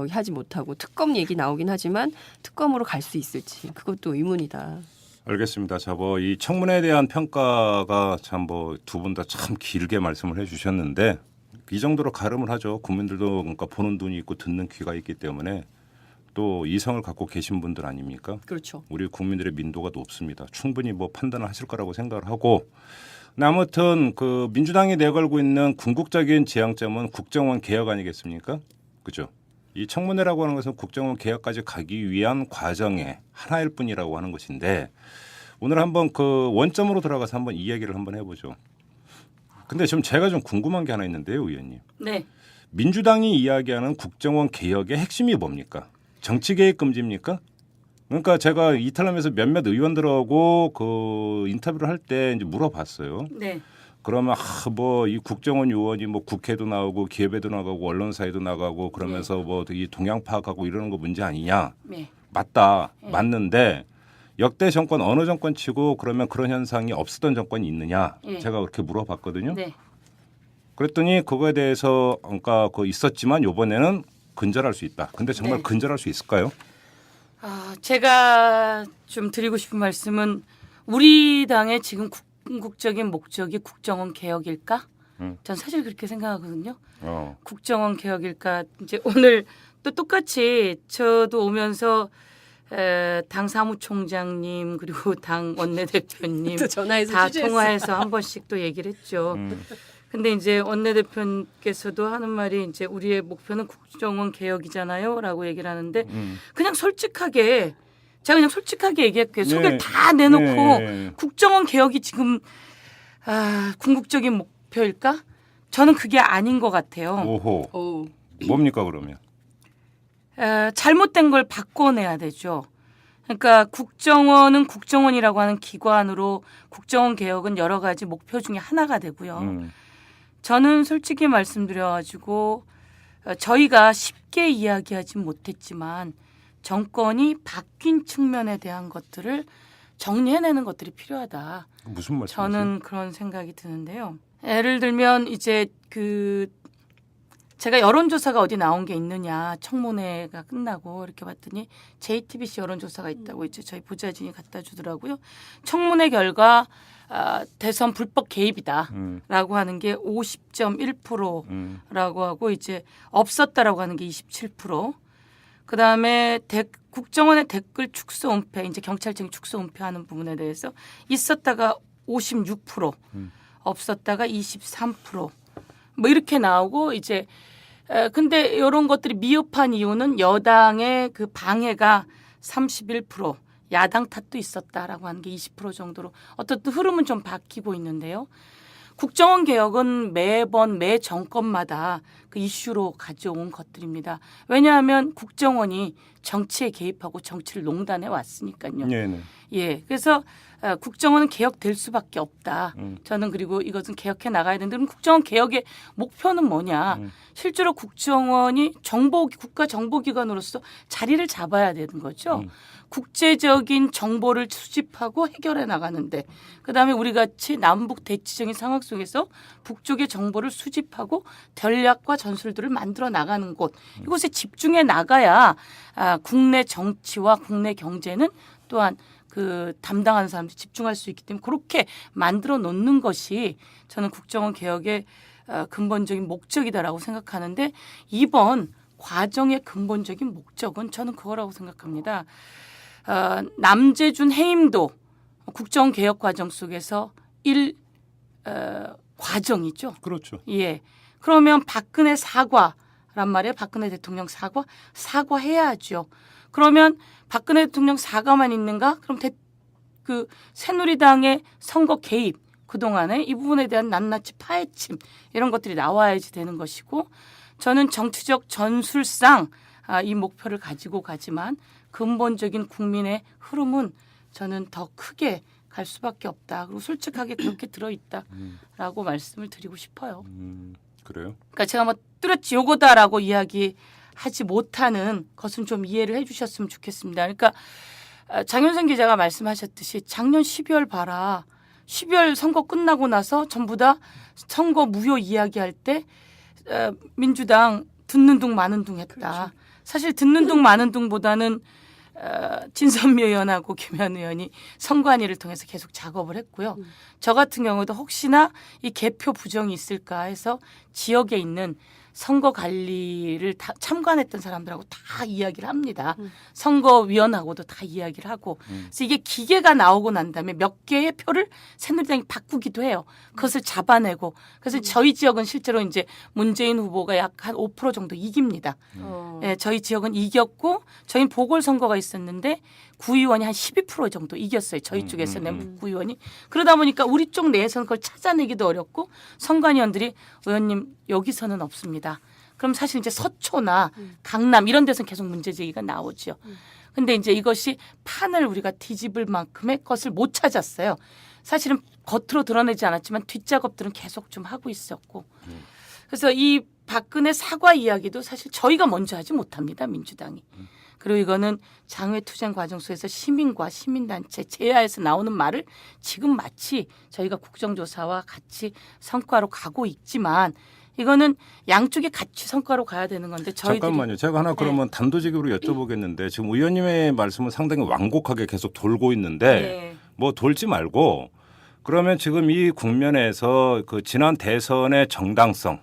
하지 못하고 특검 얘기 나오긴 하지만 특검으로 갈 수 있을지 그것도 의문이다. 알겠습니다. 이 청문회에 대한 평가가 참 두 분 다 참 길게 말씀을 해주셨는데 이 정도로 가름을 하죠. 국민들도 그러니까 보는 눈이 있고 듣는 귀가 있기 때문에 또 이성을 갖고 계신 분들 아닙니까? 그렇죠. 우리 국민들의 민도가 높습니다. 충분히 판단을 하실 거라고 생각을 하고 아무튼 그 민주당이 내걸고 있는 궁극적인 지향점은 국정원 개혁 아니겠습니까? 그죠? 이 청문회라고 하는 것은 국정원 개혁까지 가기 위한 과정의 하나일 뿐이라고 하는 것인데 오늘 한번 그 원점으로 들어가서 한번 이야기를 한번 해보죠. 근데 지금 제가 좀 궁금한 게 하나 있는데요, 의원님. 네. 민주당이 이야기하는 국정원 개혁의 핵심이 뭡니까? 정치 개입 금지입니까? 그러니까 제가 이탈람에서 몇몇 의원들하고 그 인터뷰를 할 때 이제 물어봤어요. 네. 그러면 이 국정원 요원이 국회도 나오고 기업에도 나가고 언론사에도 나가고 그러면서 이 동향 파악하고 이러는 거 문제 아니냐? 네. 맞다. 네. 맞는데 역대 정권 어느 정권 치고 그러면 그런 현상이 없었던 정권이 있느냐? 네. 제가 그렇게 물어봤거든요. 네. 그랬더니 그거에 대해서 그러니까 있었지만 이번에는 근절할 수 있다. 근데 정말 네. 근절할 수 있을까요? 제가 좀 드리고 싶은 말씀은 우리 당의 지금 궁극적인 목적이 국정원 개혁일까? 전 사실 그렇게 생각하거든요. 국정원 개혁일까? 이제 오늘 또 똑같이 저도 오면서 당 사무총장님 그리고 당 원내대표님 다 통화해서 한 번씩 또 얘기를 했죠. 근데 이제 원내대표께서도 하는 말이 이제 우리의 목표는 국정원 개혁이잖아요,라고 얘기를 하는데 그냥 솔직하게 제가 그냥 솔직하게 얘기할게요. 속을 다 내놓고 국정원 개혁이 지금 궁극적인 목표일까? 저는 그게 아닌 것 같아요. 오호. 뭡니까 그러면? 잘못된 걸 바꿔내야 되죠. 그러니까 국정원은 국정원이라고 하는 기관으로 국정원 개혁은 여러 가지 목표 중에 하나가 되고요. 저는 솔직히 말씀드려가지고 저희가 쉽게 이야기하진 못했지만 정권이 바뀐 측면에 대한 것들을 정리해내는 것들이 필요하다. 무슨 말씀이세요? 저는 그런 생각이 드는데요. 예를 들면 이제 제가 여론조사가 어디 나온 게 있느냐 청문회가 끝나고 이렇게 봤더니 JTBC 여론조사가 있다고 이제 저희 보좌진이 갖다 주더라고요. 청문회 결과 대선 불법 개입이다라고 하는 게 50.1%라고 하고 이제 없었다라고 하는 게 27%. 그다음에 국정원의 댓글 축소 은폐 이제 경찰청이 축소 은폐하는 부분에 대해서 있었다가 56%, 없었다가 23%. 이렇게 나오고 이제 근데 이런 것들이 미흡한 이유는 여당의 그 방해가 31%, 야당 탓도 있었다라고 하는 게 20% 정도로 어떻든 흐름은 좀 바뀌고 있는데요. 국정원 개혁은 매번 매 정권마다 그 이슈로 가져온 것들입니다. 왜냐하면 국정원이 정치에 개입하고 정치를 농단해 왔으니까요. 네네. 예, 그래서 국정원은 개혁될 수밖에 없다. 저는 그리고 이것은 개혁해 나가야 되는데 그럼 국정원 개혁의 목표는 뭐냐? 실제로 국정원이 국가 정보기관으로서 자리를 잡아야 되는 거죠. 국제적인 정보를 수집하고 해결해 나가는데 그다음에 우리 같이 남북 대치적인 상황 속에서 북쪽의 정보를 수집하고 전략과 전술들을 만들어 나가는 곳 이곳에 집중해 나가야 국내 정치와 국내 경제는 또한 그 담당하는 사람들이 집중할 수 있기 때문에 그렇게 만들어 놓는 것이 저는 국정원 개혁의 근본적인 목적이다라고 생각하는데 이번 과정의 근본적인 목적은 저는 그거라고 생각합니다. 남재준 해임도 국정원 개혁 과정 속에서 과정이죠. 그렇죠. 예. 그러면 박근혜 사과란 말이에요. 박근혜 대통령 사과해야죠. 그러면 박근혜 대통령 사과만 있는가? 그럼 그 새누리당의 선거 개입 그동안에 이 부분에 대한 낱낱이 파헤침 이런 것들이 나와야지 되는 것이고 저는 정치적 전술상 이 목표를 가지고 가지만 근본적인 국민의 흐름은 저는 더 크게 갈 수밖에 없다. 그리고 솔직하게 그렇게 들어있다라고 말씀을 드리고 싶어요. 그래요? 그러니까 제가 뭐 뚜렷이 요거다라고 이야기하지 못하는 것은 좀 이해를 해주셨으면 좋겠습니다. 그러니까 장윤선 기자가 말씀하셨듯이 작년 12월 봐라. 12월 선거 끝나고 나서 전부 다 선거 무효 이야기할 때 민주당 듣는 둥 마는 둥 했다. 그렇죠. 사실 듣는 둥 마는 둥보다는 진선미 의원하고 김현 의원이 선관위를 통해서 계속 작업을 했고요. 저 같은 경우도 혹시나 이 개표 부정이 있을까 해서 지역에 있는 선거 관리를 다 참관했던 사람들하고 다 이야기를 합니다. 선거위원하고도 다 이야기를 하고. 그래서 이게 기계가 나오고 난 다음에 몇 개의 표를 새누리당이 바꾸기도 해요. 그것을 잡아내고. 그래서 저희 지역은 실제로 이제 문재인 후보가 약 한 5% 정도 이깁니다. 예, 저희 지역은 이겼고 저희는 보궐선거가 있었는데 구의원이 한 12% 정도 이겼어요. 저희 쪽에서 낸 구의원이. 그러다 보니까 우리 쪽 내에서는 그걸 찾아내기도 어렵고 선관위원들이 의원님 여기서는 없습니다. 그럼 사실 이제 서초나 강남 이런 데서는 계속 문제 제기가 나오죠. 근데 이제 이것이 판을 우리가 뒤집을 만큼의 것을 못 찾았어요. 사실은 겉으로 드러내지 않았지만 뒷작업들은 계속 좀 하고 있었고. 그래서 이 박근혜 사과 이야기도 사실 저희가 먼저 하지 못합니다. 민주당이. 그리고 이거는 장외투쟁 과정 속에서 시민과 시민단체 제야에서 나오는 말을 지금 마치 저희가 국정조사와 같이 성과로 가고 있지만 이거는 양쪽이 같이 성과로 가야 되는 건데 저희들이 잠깐만요. 제가 하나 그러면 단도직입으로 여쭤보겠는데 지금 의원님의 말씀은 상당히 완곡하게 계속 돌고 있는데 뭐 돌지 말고 그러면 지금 이 국면에서 그 지난 대선의 정당성에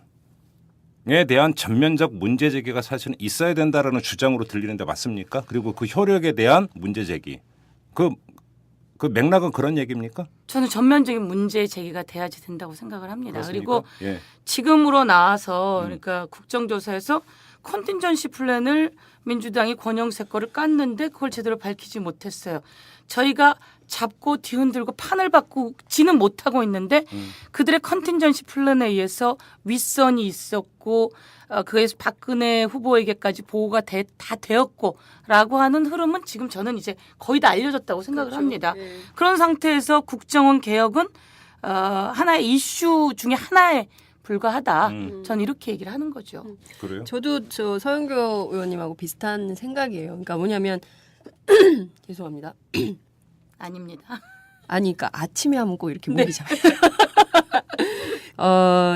대한 전면적 문제 제기가 사실은 있어야 된다라는 주장으로 들리는데 맞습니까? 그리고 그 효력에 대한 문제 제기. 그 맥락은 그런 얘기입니까? 저는 전면적인 문제 제기가 돼야지 된다고 생각을 합니다. 그렇습니까? 그리고 지금으로 나와서 그러니까 국정조사에서 컨틴전시 플랜을 민주당이 권영세 거를 깠는데 그걸 제대로 밝히지 못했어요. 저희가 잡고 뒤흔들고 판을 바꾸지는 못하고 있는데 그들의 컨틴전시 플랜에 의해서 윗선이 있었고 그에서 박근혜 후보에게까지 보호가 다 되었고라고 하는 흐름은 지금 저는 이제 거의 다 알려졌다고 생각을 합니다. 그런 상태에서 국정원 개혁은 하나의 이슈 중에 하나에 불과하다. 저는 이렇게 얘기를 하는 거죠. 그래요? 저도 저 서영교 의원님하고 비슷한 생각이에요. 그러니까 뭐냐면 죄송합니다. 아닙니다. 아니, 그러니까 아침에 하면 꼭 이렇게 목이 잠겨요.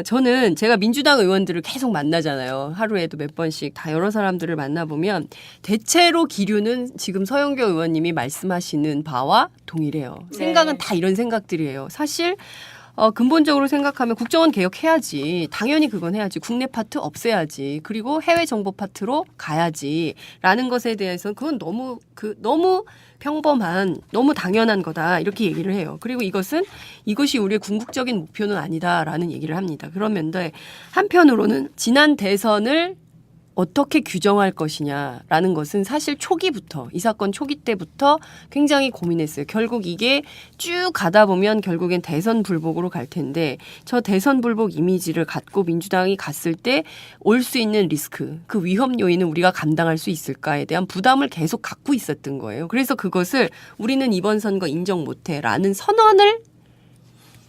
저는 제가 민주당 의원들을 계속 만나잖아요. 하루에도 몇 번씩 다 여러 사람들을 만나보면 대체로 기류는 지금 서영교 의원님이 말씀하시는 바와 동일해요. 생각은 다 이런 생각들이에요. 사실 근본적으로 생각하면 국정원 개혁해야지. 당연히 그건 해야지. 국내 파트 없애야지. 그리고 해외 정보 파트로 가야지라는 것에 대해서는 그건 너무 평범한, 너무 당연한 거다. 이렇게 얘기를 해요. 그리고 이것이 우리의 궁극적인 목표는 아니다라는 얘기를 합니다. 그러면데 한편으로는 지난 대선을 어떻게 규정할 것이냐라는 것은 사실 초기부터 이 사건 초기 때부터 굉장히 고민했어요. 결국 이게 쭉 가다 보면 결국엔 대선 불복으로 갈 텐데 저 대선 불복 이미지를 갖고 민주당이 갔을 때 올 수 있는 리스크, 그 위험 요인은 우리가 감당할 수 있을까에 대한 부담을 계속 갖고 있었던 거예요. 그래서 그것을 우리는 이번 선거 인정 못해라는 선언을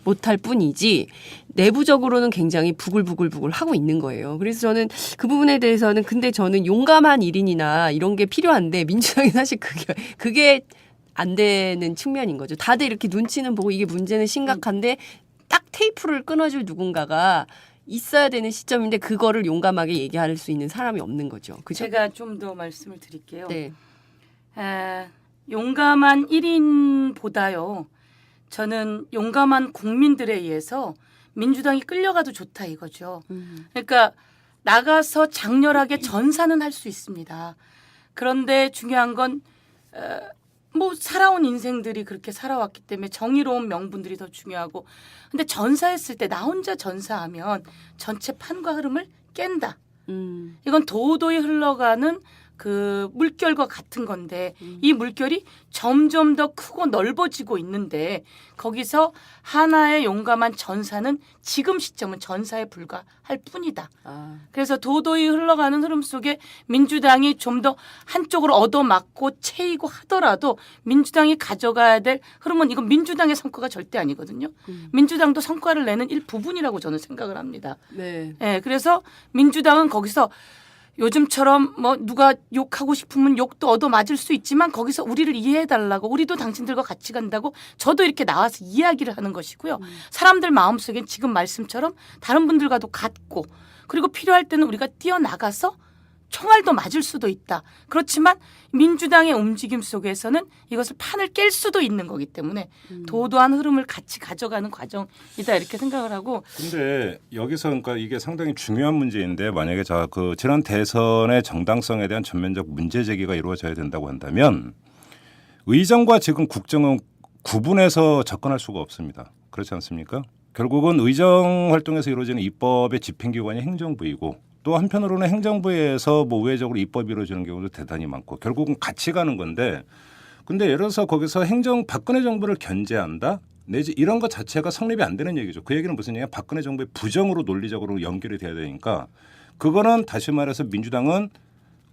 못할 뿐이지 내부적으로는 굉장히 부글부글 하고 있는 거예요. 그래서 저는 그 부분에 대해서는 근데 저는 용감한 1인이나 이런 게 필요한데 민주당이 사실 그게 안 되는 측면인 거죠. 다들 이렇게 눈치는 보고 이게 문제는 심각한데 딱 테이프를 끊어줄 누군가가 있어야 되는 시점인데 그거를 용감하게 얘기할 수 있는 사람이 없는 거죠. 그죠? 제가 좀 더 말씀을 드릴게요. 네. 용감한 1인보다요. 저는 용감한 국민들에 의해서 민주당이 끌려가도 좋다 이거죠. 그러니까 나가서 장렬하게 전사는 할 수 있습니다. 그런데 중요한 건 뭐 살아온 인생들이 그렇게 살아왔기 때문에 정의로운 명분들이 더 중요하고 근데 전사했을 때 나 혼자 전사하면 전체 판과 흐름을 깬다. 이건 도도히 흘러가는 그 물결과 같은 건데 이 물결이 점점 더 크고 넓어지고 있는데 거기서 하나의 용감한 전사는 지금 시점은 전사에 불과할 뿐이다. 그래서 도도히 흘러가는 흐름 속에 민주당이 좀 더 한쪽으로 얻어맞고 채이고 하더라도 민주당이 가져가야 될 흐름은 이건 민주당의 성과가 절대 아니거든요. 민주당도 성과를 내는 일부분이라고 저는 생각을 합니다. 네. 네, 그래서 민주당은 거기서 요즘처럼 뭐 누가 욕하고 싶으면 욕도 얻어맞을 수 있지만 거기서 우리를 이해해달라고 우리도 당신들과 같이 간다고 저도 이렇게 나와서 이야기를 하는 것이고요. 사람들 마음속엔 지금 말씀처럼 다른 분들과도 같고 그리고 필요할 때는 우리가 뛰어나가서 총알도 맞을 수도 있다. 그렇지만 민주당의 움직임 속에서는 이것을 판을 깰 수도 있는 거기 때문에 도도한 흐름을 같이 가져가는 과정이다 이렇게 생각을 하고. 근데 여기서 그러니까 이게 상당히 중요한 문제인데 만약에 자 그 지난 대선의 정당성에 대한 전면적 문제 제기가 이루어져야 된다고 한다면 의정과 지금 국정은 구분해서 접근할 수가 없습니다. 그렇지 않습니까? 결국은 의정 활동에서 이루어지는 입법의 집행기관이 행정부이고 또 한편으로는 행정부에서 뭐 우회적으로 입법이 이루어지는 경우도 대단히 많고 결국은 같이 가는 건데 근데 예를 들어서 거기서 박근혜 정부를 견제한다? 내지 이런 것 자체가 성립이 안 되는 얘기죠. 그 얘기는 무슨 얘기냐? 박근혜 정부의 부정으로 논리적으로 연결이 돼야 되니까 그거는 다시 말해서 민주당은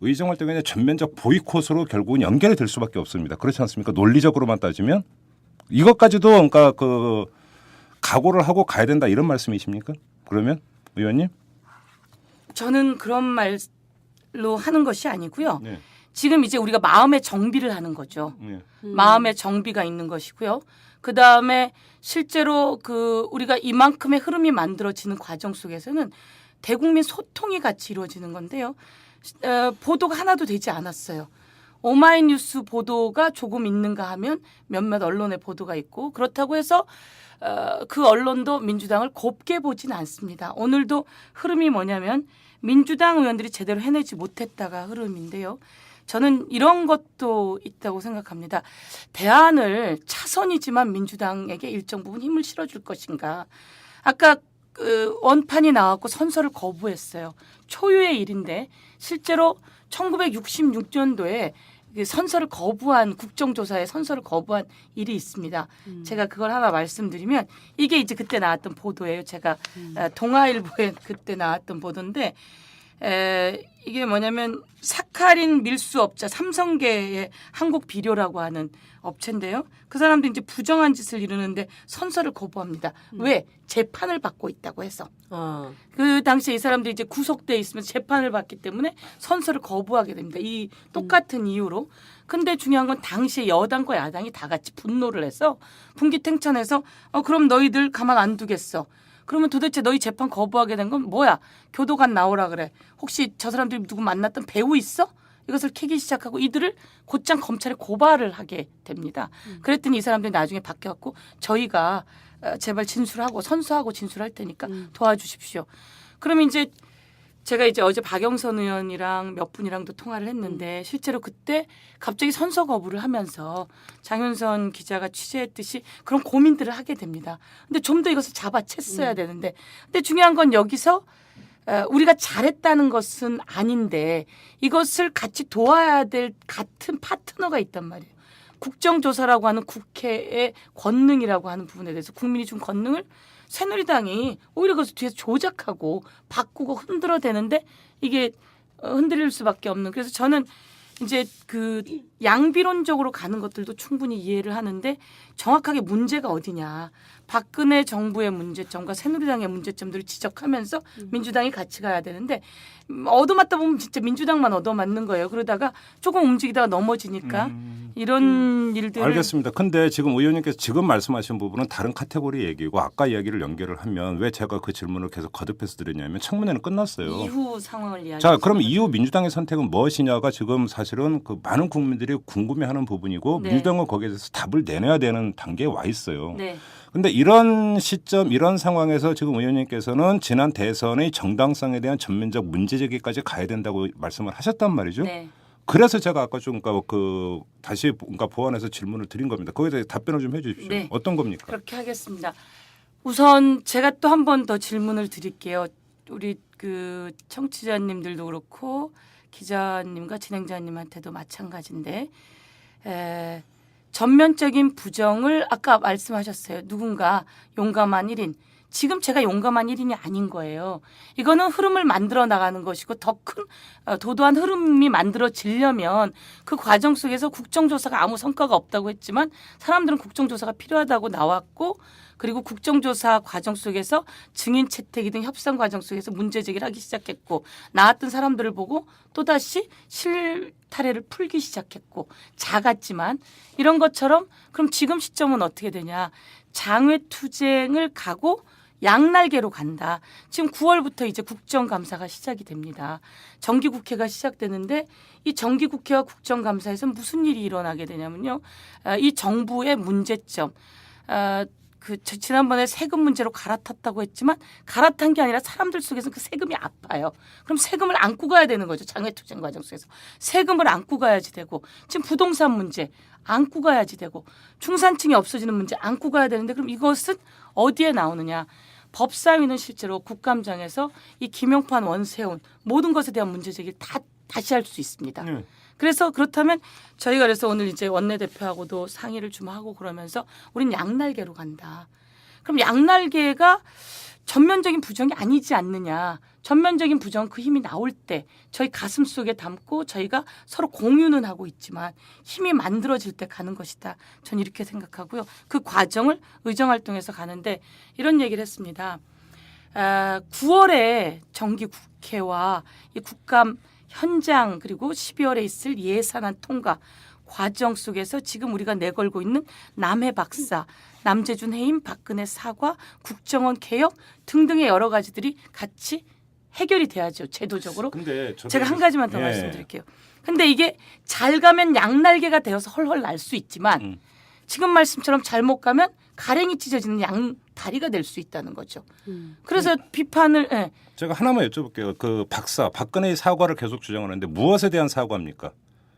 의정 활동에 대한 전면적 보이콧으로 결국은 연결이 될 수밖에 없습니다. 그렇지 않습니까? 논리적으로만 따지면 이것까지도 그러니까 그 각오를 하고 가야 된다 이런 말씀이십니까? 그러면 의원님? 저는 그런 말로 하는 것이 아니고요. 네. 지금 이제 우리가 마음의 정비를 하는 거죠. 네. 마음의 정비가 있는 것이고요. 그 다음에 실제로 그 우리가 이만큼의 흐름이 만들어지는 과정 속에서는 대국민 소통이 같이 이루어지는 건데요. 보도가 하나도 되지 않았어요. 오마이뉴스 보도가 조금 있는가 하면 몇몇 언론의 보도가 있고 그렇다고 해서 그 언론도 민주당을 곱게 보지는 않습니다. 오늘도 흐름이 뭐냐면 민주당 의원들이 제대로 해내지 못했다가 흐름인데요. 저는 이런 것도 있다고 생각합니다. 대안을 차선이지만 민주당에게 일정 부분 힘을 실어줄 것인가. 아까 그 원판이 나왔고 선서를 거부했어요. 초유의 일인데 실제로 1966년도에 선서를 거부한 국정조사에 선서를 거부한 일이 있습니다. 제가 그걸 하나 말씀드리면 이게 이제 그때 나왔던 보도예요. 제가 동아일보에 그때 나왔던 보도인데 이게 뭐냐면 사카린 밀수업자 삼성계의 한국 비료라고 하는 업체인데요. 그 사람도 이제 부정한 짓을 이루는데 선서를 거부합니다. 왜? 재판을 받고 있다고 해서. 그 당시에 이 사람들이 이제 구속돼 있으면 재판을 받기 때문에 선서를 거부하게 됩니다. 이 똑같은 이유로. 근데 중요한 건 당시에 여당과 야당이 다 같이 분노를 해서 분기탱천해서 그럼 너희들 가만 안 두겠어. 그러면 도대체 너희 재판 거부하게 된 건 뭐야? 교도관 나오라 그래. 혹시 저 사람들이 누구 만났던 배우 있어? 이것을 캐기 시작하고 이들을 곧장 검찰에 고발을 하게 됩니다. 그랬더니 이 사람들이 나중에 바뀌었고 저희가 제발 진술하고 선수하고 진술할 테니까 도와주십시오. 그러면 이제 제가 이제 어제 박영선 의원이랑 몇 분이랑도 통화를 했는데 실제로 그때 갑자기 선서 거부를 하면서 장윤선 기자가 취재했듯이 그런 고민들을 하게 됩니다. 근데 좀 더 이것을 잡아챘어야 되는데 근데 중요한 건 여기서 우리가 잘했다는 것은 아닌데 이것을 같이 도와야 될 같은 파트너가 있단 말이에요. 국정조사라고 하는 국회의 권능이라고 하는 부분에 대해서 국민이 준 권능을 새누리당이 오히려 그것을 뒤에서 조작하고 바꾸고 흔들어대는데 이게 흔들릴 수밖에 없는. 그래서 저는 이제 그 양비론적으로 가는 것들도 충분히 이해를 하는데 정확하게 문제가 어디냐. 박근혜 정부의 문제점과 새누리당의 문제점들을 지적하면서 민주당이 같이 가야 되는데 얻어맞다 보면 진짜 민주당만 얻어맞는 거예요. 그러다가 조금 움직이다가 넘어지니까 이런 일들을. 알겠습니다. 근데 지금 의원님께서 지금 말씀하신 부분은 다른 카테고리 얘기고 아까 이야기를 연결을 하면 왜 제가 그 질문을 계속 거듭해서 드렸냐면 청문회는 끝났어요. 이후 상황을 이야기. 자, 그럼 이후 민주당의 선택은 무엇이냐가 지금 사실은 그 많은 국민들이 궁금해하는 부분이고 네. 민주당은 거기에 대해서 답을 내놔야 되는 단계에 와 있어요. 네. 근데 이런 시점, 이런 상황에서 지금 의원님께서는 지난 대선의 정당성에 대한 전면적 문제 제기까지 가야 된다고 말씀을 하셨단 말이죠. 네. 그래서 제가 아까 좀 다시 뭔가 보완해서 질문을 드린 겁니다. 거기에 대해 답변을 좀 해주십시오. 네. 어떤 겁니까? 그렇게 하겠습니다. 우선 제가 또 한 번 더 질문을 드릴게요. 우리 그 청취자님들도 그렇고 기자님과 진행자님한테도 마찬가지인데 전면적인 부정을 아까 말씀하셨어요. 누군가 용감한 1인. 지금 제가 용감한 1인이 아닌 거예요. 이거는 흐름을 만들어 나가는 것이고 더 큰 도도한 흐름이 만들어지려면 그 과정 속에서 국정조사가 아무 성과가 없다고 했지만 사람들은 국정조사가 필요하다고 나왔고 그리고 국정조사 과정 속에서 증인 채택이 등 협상 과정 속에서 문제 제기를 하기 시작했고 나왔던 사람들을 보고 또다시 실타래를 풀기 시작했고 작았지만 이런 것처럼 그럼 지금 시점은 어떻게 되냐. 장외투쟁을 가고 양날개로 간다. 지금 9월부터 이제 국정감사가 시작이 됩니다. 정기국회가 시작되는데 이 정기국회와 국정감사에서 무슨 일이 일어나게 되냐면요. 이 정부의 문제점. 지난번에 세금 문제로 갈아탔다고 했지만 갈아탄 게 아니라 사람들 속에서 그 세금이 아파요. 그럼 세금을 안고 가야 되는 거죠. 장외투쟁 과정 속에서. 세금을 안고 가야지 되고 지금 부동산 문제 안고 가야지 되고 중산층이 없어지는 문제 안고 가야 되는데 그럼 이것은 어디에 나오느냐. 법사위는 실제로 국감장에서 이 김용판 원세훈 모든 것에 대한 문제 제기를 다시 할 수 있습니다. 그래서 그렇다면 저희가 그래서 오늘 이제 원내대표하고도 상의를 좀 하고 그러면서 우린 양날개로 간다. 그럼 양날개가 전면적인 부정이 아니지 않느냐. 전면적인 부정 그 힘이 나올 때 저희 가슴 속에 담고 저희가 서로 공유는 하고 있지만 힘이 만들어질 때 가는 것이다. 전 이렇게 생각하고요. 그 과정을 의정활동에서 가는데 이런 얘기를 했습니다. 9월에 정기국회와 이 국감 현장 그리고 12월에 있을 예산안 통과 과정 속에서 지금 우리가 내걸고 있는 남해 박사, 남재준 해임, 박근혜 사과, 국정원 개혁 등등의 여러 가지들이 같이 해결이 돼야죠. 제도적으로. 근데 제가 한 가지만 더 말씀드릴게요. 근데 이게 잘 가면 양날개가 되어서 헐헐 날 수 있지만 지금 말씀처럼 잘못 가면 가랭이 찢어지는 양다리가 될 수 있다는 거죠. 그래서 비판을 제가 하나만 여쭤볼게요. 그 박근혜의 사과를 계속 주장하는데 무엇에 대한 사과입니까?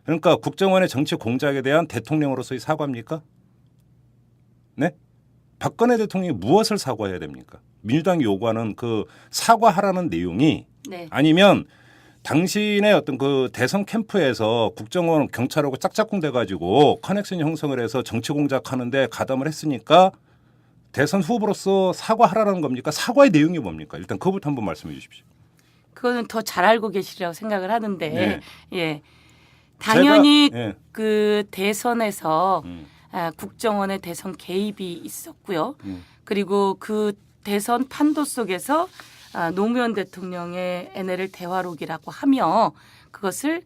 그러니까 국정원의 정치 공작에 대한 대통령으로서의 사과입니까? 네? 박근혜 대통령이 무엇을 사과해야 됩니까? 민주당이 요구하는 그 사과하라는 내용이 네. 아니면 당신의 어떤 그 대선 캠프에서 국정원 경찰하고 짝짝꿍 돼가지고 커넥션 형성을 해서 정치 공작하는데 가담을 했으니까 대선 후보로서 사과하라는 겁니까? 사과의 내용이 뭡니까? 일단 그것부터 한번 말씀해 주십시오. 그거는 더 잘 알고 계시리라고 생각을 하는데 네. 예. 당연히 제가, 그 대선에서 국정원의 대선 개입이 있었고요. 그리고 그 대선 판도 속에서 노무현 대통령의 NLL 대화록이라고 하며 그것을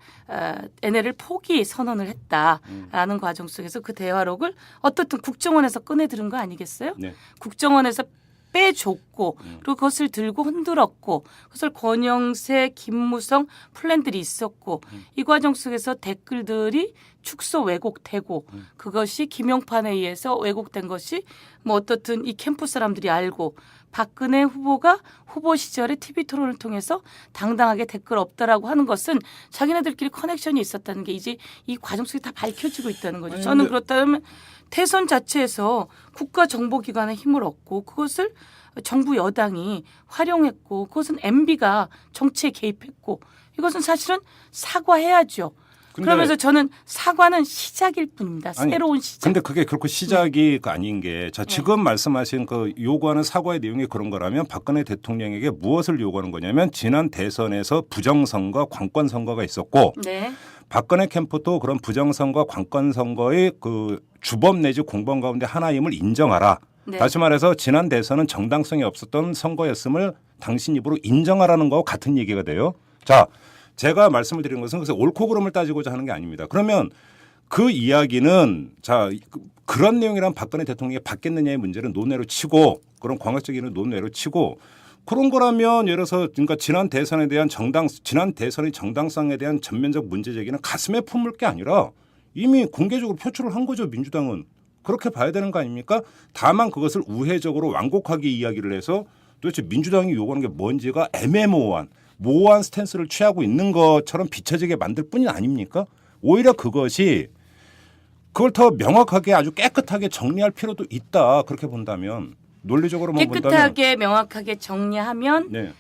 NLL 포기 선언을 했다라는 과정 속에서 그 대화록을 어떻든 국정원에서 꺼내 들은 거 아니겠어요? 네. 국정원에서 빼줬고 그리고 그것을 들고 흔들었고 그것을 권영세, 김무성 플랜들이 있었고 이 과정 속에서 댓글들이 축소 왜곡되고 그것이 김용판에 의해서 왜곡된 것이 뭐 어떻든 이 캠프 사람들이 알고 박근혜 후보가 후보 시절에 TV 토론을 통해서 당당하게 댓글 없다라고 하는 것은 자기네들끼리 커넥션이 있었다는 게 이제 이 과정 속에 다 밝혀지고 있다는 거죠. 저는 그렇다면 대선 자체에서 국가정보기관의 힘을 얻고 그것을 정부 여당이 활용했고 그것은 MB가 정치에 개입했고 이것은 사실은 사과해야죠. 그러면서 저는 사과는 시작일 뿐입니다. 아니, 새로운 시작. 근데 그게 결코 시작이 아닌 게, 자, 지금 말씀하신 그 요구하는 사과의 내용이 그런 거라면 박근혜 대통령에게 무엇을 요구하는 거냐면 지난 대선에서 부정선거, 관권선거가 있었고 네. 박근혜 캠프도 그런 부정선거, 관권선거의 그 주범 내지 공범 가운데 하나임을 인정하라. 네. 다시 말해서 지난 대선은 정당성이 없었던 선거였음을 당신 입으로 인정하라는 거와 같은 얘기가 돼요. 자, 제가 말씀을 드린 것은 그래서 옳고 그름을 따지고자 하는 게 아닙니다. 그러면 그 이야기는 자 그런 내용이란 박근혜 대통령이 받겠느냐의 문제를 논외로 치고 그런 광학적인 논외로 치고 그런 거라면 예를 들어서 그러니까 지난 대선에 대한 지난 대선의 정당성에 대한 전면적 문제 제기는 가슴에 품을 게 아니라 이미 공개적으로 표출을 한 거죠. 민주당은 그렇게 봐야 되는 거 아닙니까? 다만 그것을 우회적으로 완곡하게 이야기를 해서 도대체 민주당이 요구하는 게 뭔지가 모호한 스탠스를 취하고 있는 것처럼 비춰지게 만들 뿐이 아닙니까? 오히려 그것이 그걸 더 명확하게 아주 깨끗하게 정리할 필요도 있다. 그렇게 본다면 논리적으로만 본다면 깨끗하게 명확하게 정리하면 네.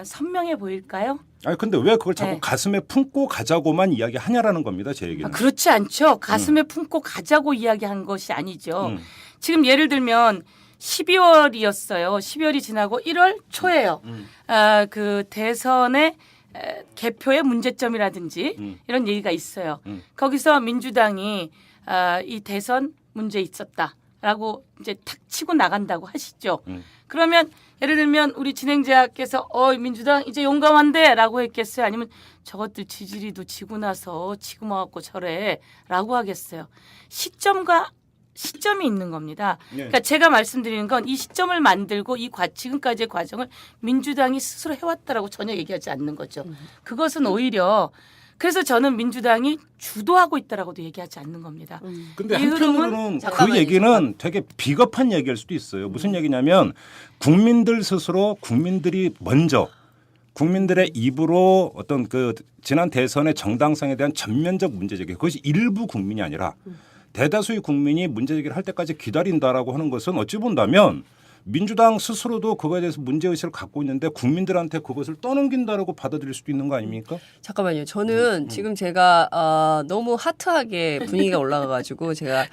선명해 보일까요? 아니 근데 왜 그걸 자꾸 네. 가슴에 품고 가자고만 이야기하냐라는 겁니다. 제 얘기는. 그렇지 않죠. 가슴에 품고 가자고 이야기한 것이 아니죠. 지금 예를 들면 12월이었어요. 12월이 지나고 1월 초예요. 그 대선의 개표의 문제점이라든지 이런 얘기가 있어요. 거기서 민주당이 이 대선 문제 있었다라고 이제 탁 치고 나간다고 하시죠. 그러면 예를 들면 우리 진행자께서 민주당 이제 용감한데라고 했겠어요? 아니면 저것들 지지리도 지고 나서 지고 와갖고 저래라고 하겠어요? 시점이 있는 겁니다. 네. 그러니까 제가 말씀드리는 건 이 시점을 만들고 지금까지의 과정을 민주당이 스스로 해왔다라고 전혀 얘기하지 않는 거죠. 그것은 오히려 그래서 저는 민주당이 주도하고 있다라고도 얘기하지 않는 겁니다. 근데 이 한편으로는 잠깐만요. 그 얘기는 되게 비겁한 얘기일 수도 있어요. 무슨 얘기냐면 국민들 스스로 국민들이 먼저 국민들의 입으로 어떤 그 지난 대선의 정당성에 대한 전면적 문제 제기 그것이 일부 국민이 아니라 대다수의 국민이 문제 제기를 할 때까지 기다린다라고 하는 것은 어찌 본다면 민주당 스스로도 그거에 대해서 문제의식을 갖고 있는데 국민들한테 그것을 떠넘긴다라고 받아들일 수도 있는 거 아닙니까? 잠깐만요. 저는 지금 제가 너무 하트하게 분위기가 올라가가지고 제가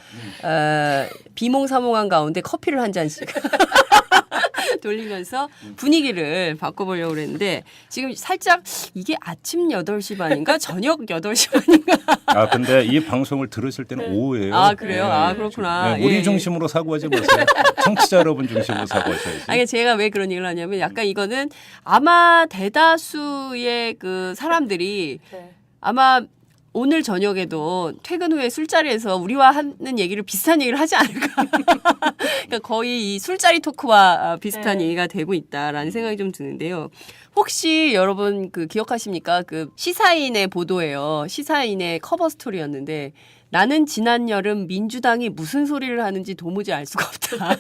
비몽사몽한 가운데 커피를 한 잔씩 돌리면서 분위기를 바꿔보려고 그랬는데 지금 살짝 이게 아침 8시 반인가 저녁 8시 반인가 아 근데 이 방송을 들으실 때는 오후예요. 아 그래요? 네. 아 그렇구나. 네, 우리 예. 중심으로 사고하지 마세요. 청취자 여러분 중심으로 사고하셔야지. 아니 제가 왜 그런 얘기를 하냐면 약간 이거는 아마 대다수의 그 사람들이 아마 오늘 저녁에도 퇴근 후에 술자리에서 우리와 하는 얘기를 비슷한 얘기를 하지 않을까. 그러니까 거의 이 술자리 토크와 비슷한 얘기가 되고 있다라는 생각이 좀 드는데요. 혹시 여러분 그 기억하십니까? 그 시사인의 보도예요. 시사인의 커버 스토리였는데 나는 지난 여름 민주당이 무슨 소리를 하는지 도무지 알 수가 없다.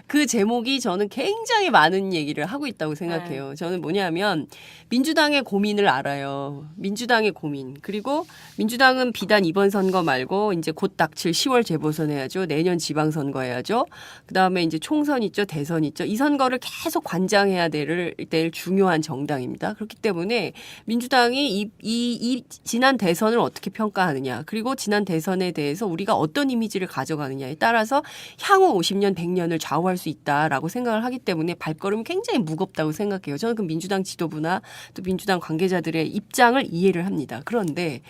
그 제목이 저는 굉장히 많은 얘기를 하고 있다고 생각해요. 저는 뭐냐면 민주당의 고민을 알아요. 민주당의 고민. 그리고 민주당은 비단 이번 선거 말고 이제 곧 닥칠 10월 재보선 해야죠. 내년 지방선거 해야죠. 그다음에 이제 총선 있죠. 대선 있죠. 이 선거를 계속 관장해야 될 중요한 정당입니다. 그렇기 때문에 민주당이 이 지난 대선을 어떻게 평가하느냐. 그리고 지난 대선에 대해서 우리가 어떤 이미지를 가져가느냐에 따라서 향후 50년, 100년을 좌우할 수 있다라고 생각을 하기 때문에 발걸음이 굉장히 무겁다고 생각해요. 저는 그 민주당 지도부나 또 민주당 관계자들의 입장을 이해를 합니다. 그런데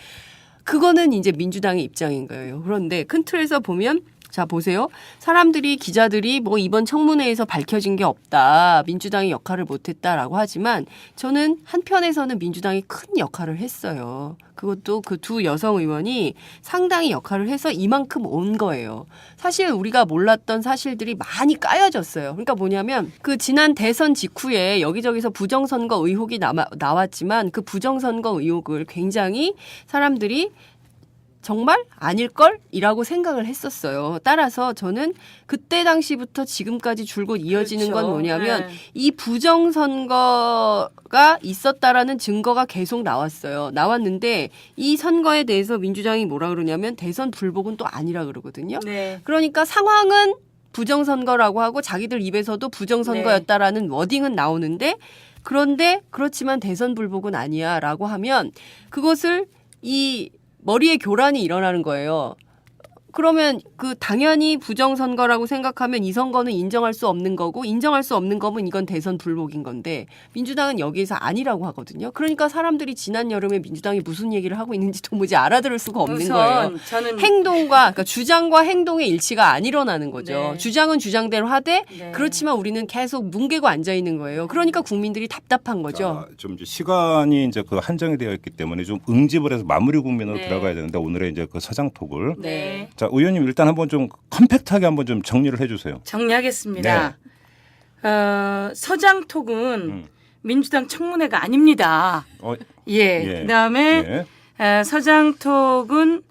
그거는 이제 민주당의 입장인 거예요. 그런데 큰 틀에서 보면 자 보세요. 사람들이 기자들이 뭐 이번 청문회에서 밝혀진 게 없다. 민주당이 역할을 못했다라고 하지만 저는 한편에서는 민주당이 큰 역할을 했어요. 그것도 그 두 여성 의원이 상당히 역할을 해서 이만큼 온 거예요. 사실 우리가 몰랐던 사실들이 많이 까여졌어요. 그러니까 뭐냐면 그 지난 대선 직후에 여기저기서 부정선거 의혹이 나왔지만 그 부정선거 의혹을 굉장히 사람들이 정말 아닐걸이라고 생각을 했었어요. 따라서 저는 그때 당시부터 지금까지 줄곧 이어지는 그렇죠. 건 뭐냐면 네. 이 부정선거가 있었다라는 증거가 계속 나왔는데 이 선거에 대해서 민주당이 뭐라 그러냐면 대선 불복은 또 아니라 그러거든요. 네. 그러니까 상황은 부정선거라고 하고 자기들 입에서도 부정선거였다라는 워딩은 나오는데 그런데 그렇지만 대선 불복은 아니야라고 하면 그것을 이 머리에 교란이 일어나는 거예요. 그러면 그 당연히 부정선거라고 생각하면 이 선거는 인정할 수 없는 거고 인정할 수 없는 거면 이건 대선 불복인 건데 민주당은 여기에서 아니라고 하거든요. 그러니까 사람들이 지난 여름에 민주당이 무슨 얘기를 하고 있는지 도무지 알아들을 수가 없는 거예요. 저는 그러니까 주장과 행동의 일치가 안 일어나는 거죠. 네. 주장은 주장대로 하되 네. 그렇지만 우리는 계속 뭉개고 앉아 있는 거예요. 그러니까 국민들이 답답한 거죠. 좀 이제 시간이 이제 그 한정이 되어 있기 때문에 좀 응집을 해서 마무리 국면으로 네. 들어가야 되는데 오늘의 이제 그 서장톡을 네. 자 의원님 일단 한번 좀 컴팩트하게 한번 좀 정리를 해주세요. 정리하겠습니다. 서장톡은 민주당 청문회가 아닙니다. 예. 그다음에 서장톡은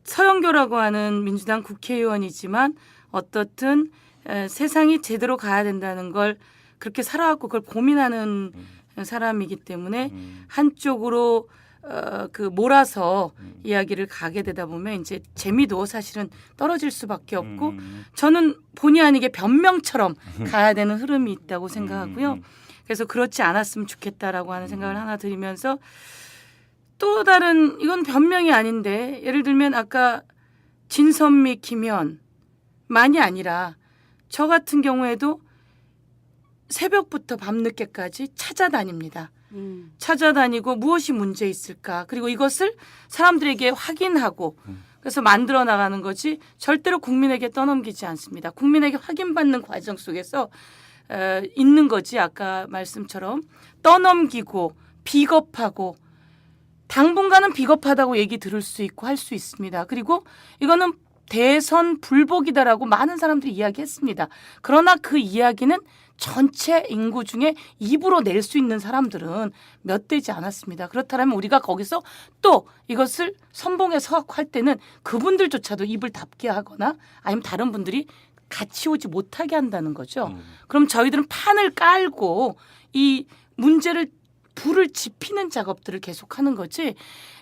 서영교라고 하는 민주당 국회의원이지만 어떻든 세상이 제대로 가야 된다는 걸 그렇게 살아왔고 그걸 고민하는 사람이기 때문에 한쪽으로 그 몰아서 이야기를 가게 되다 보면 이제 재미도 사실은 떨어질 수밖에 없고 저는 본의 아니게 변명처럼 가야 되는 흐름이 있다고 생각하고요. 그래서 그렇지 않았으면 좋겠다라고 하는 생각을 하나 드리면서 또 다른 이건 변명이 아닌데 예를 들면 아까 진선미, 김현만이 아니라 저 같은 경우에도 새벽부터 밤늦게까지 찾아다닙니다. 찾아다니고 무엇이 문제 있을까 그리고 이것을 사람들에게 확인하고 그래서 만들어 나가는 거지 절대로 국민에게 떠넘기지 않습니다. 국민에게 확인받는 과정 속에서 있는 거지 아까 말씀처럼 떠넘기고 비겁하고 당분간은 비겁하다고 얘기 들을 수 있고 할 수 있습니다. 그리고 이거는 대선 불복이다라고 많은 사람들이 이야기했습니다. 그러나 그 이야기는 전체 인구 중에 입으로 낼 수 있는 사람들은 몇 되지 않았습니다. 그렇다면 우리가 거기서 또 이것을 선봉해서 할 때는 그분들조차도 입을 닫게 하거나 아니면 다른 분들이 같이 오지 못하게 한다는 거죠. 그럼 저희들은 판을 깔고 이 문제를 불을 지피는 작업들을 계속하는 거지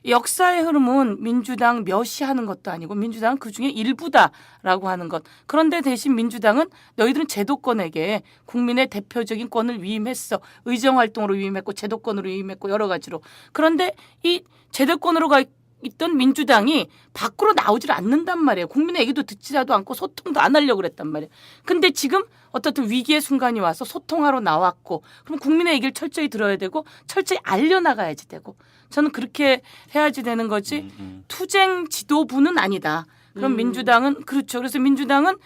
역사의 흐름은 민주당 멸시하는 것도 아니고 민주당은 그중에 일부다라고 하는 것. 그런데 대신 민주당은 너희들은 제도권에게 국민의 대표적인 권을 위임했어. 의정활동으로 위임했고 제도권으로 위임했고 여러 가지로. 그런데 이 제도권으로 가 있던 민주당이 밖으로 나오질 않는단 말이에요. 국민의 얘기도 듣지도 않고 소통도 안 하려고 그랬단 말이에요. 근데 지금 어떻든 위기의 순간이 와서 소통하러 나왔고 그럼 국민의 얘기를 철저히 들어야 되고 철저히 알려나가야지 되고 저는 그렇게 해야지 되는 거지 투쟁 지도부는 아니다. 그럼 민주당은 그렇죠. 그래서 민주당은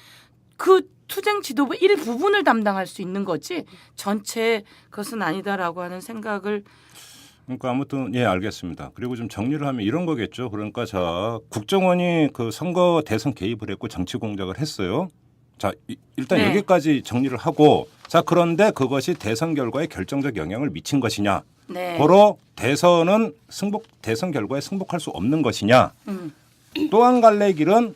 그 투쟁 지도부 일부분을 담당할 수 있는 거지 전체 그것은 아니다라고 하는 생각을 그러니까 아무튼 예 알겠습니다. 그리고 좀 정리를 하면 이런 거겠죠. 그러니까 자 국정원이 그 선거 대선 개입을 했고 정치 공작을 했어요. 자 일단 네. 여기까지 정리를 하고 자 그런데 그것이 대선 결과에 결정적 영향을 미친 것이냐. 네. 고로 대선 결과에 승복할 수 없는 것이냐. 또 한 갈래 길은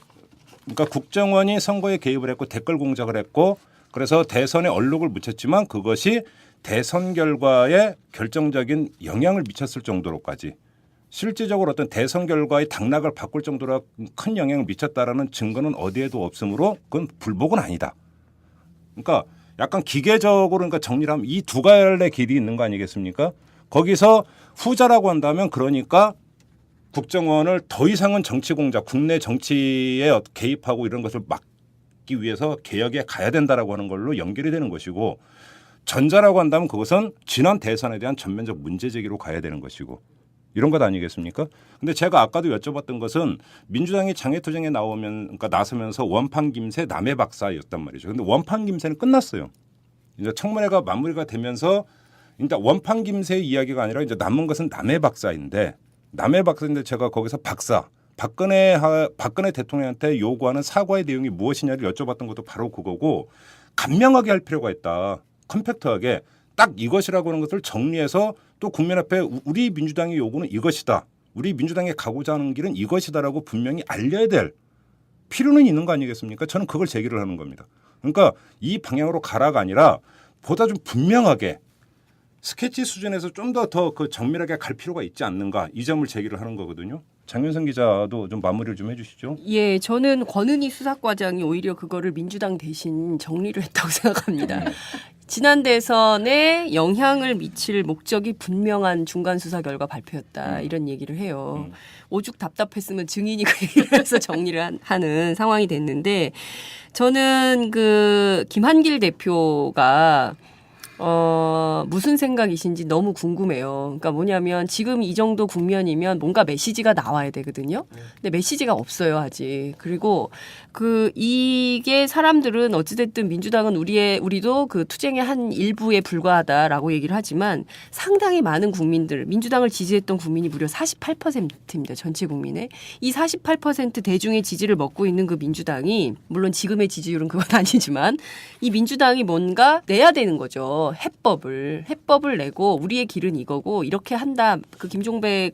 그러니까 국정원이 선거에 개입을 했고 댓글 공작을 했고 그래서 대선에 얼룩을 묻혔지만 그것이 대선 결과에 결정적인 영향을 미쳤을 정도로까지 실질적으로 어떤 대선 결과의 당락을 바꿀 정도로 큰 영향을 미쳤다라는 증거는 어디에도 없으므로 그건 불복은 아니다. 그러니까 약간 기계적으로 그러니까 정리를 하면 이 두 갈래 길이 있는 거 아니겠습니까? 거기서 후자라고 한다면 그러니까 국정원을 더 이상은 정치 공작, 국내 정치에 개입하고 이런 것을 막기 위해서 개혁에 가야 된다라고 하는 걸로 연결이 되는 것이고 전자라고 한다면 그것은 지난 대선에 대한 전면적 문제 제기로 가야 되는 것이고 이런 것 아니겠습니까? 근데 제가 아까도 여쭤봤던 것은 민주당이 장애투쟁에 그러니까 나서면서 원판 김새 남해 박사였단 말이죠. 근데 원판 김새는 끝났어요. 이제 청문회가 마무리가 되면서 이제 원판 김새의 이야기가 아니라 이제 남은 것은 남해 박사인데 제가 거기서 박근혜 대통령한테 요구하는 사과의 내용이 무엇이냐를 여쭤봤던 것도 바로 그거고 간명하게 할 필요가 있다. 컴팩트하게 딱 이것이라고 하는 것을 정리해서 또 국민 앞에 우리 민주당의 요구는 이것이다. 우리 민주당이 가고자 하는 길은 이것이다라고 분명히 알려야 될 필요는 있는 거 아니겠습니까? 저는 그걸 제기를 하는 겁니다. 그러니까 이 방향으로 가라가 아니라 보다 좀 분명하게 스케치 수준에서 좀 더 그 정밀하게 갈 필요가 있지 않는가 이 점을 제기를 하는 거거든요. 장윤선 기자도 좀 마무리를 좀 해주시죠. 예, 저는 권은희 수사과장이 오히려 그거를 민주당 대신 정리를 했다고 생각합니다. 지난 대선에 영향을 미칠 목적이 분명한 중간 수사 결과 발표였다 이런 얘기를 해요. 오죽 답답했으면 증인이 그 얘기를 해서 정리를 하는 상황이 됐는데 저는 그 김한길 대표가 무슨 생각이신지 너무 궁금해요. 그러니까 뭐냐면 지금 이 정도 국면이면 뭔가 메시지가 나와야 되거든요. 근데 메시지가 없어요, 아직. 그리고 이게 사람들은 어찌됐든 민주당은 우리도 그 투쟁의 한 일부에 불과하다라고 얘기를 하지만 상당히 많은 국민들, 민주당을 지지했던 국민이 무려 48%입니다. 전체 국민의. 이 48% 대중의 지지를 먹고 있는 그 민주당이 물론 지금의 지지율은 그건 아니지만 이 민주당이 뭔가 내야 되는 거죠. 해법을 내고 우리의 길은 이거고 이렇게 한다. 그 김종배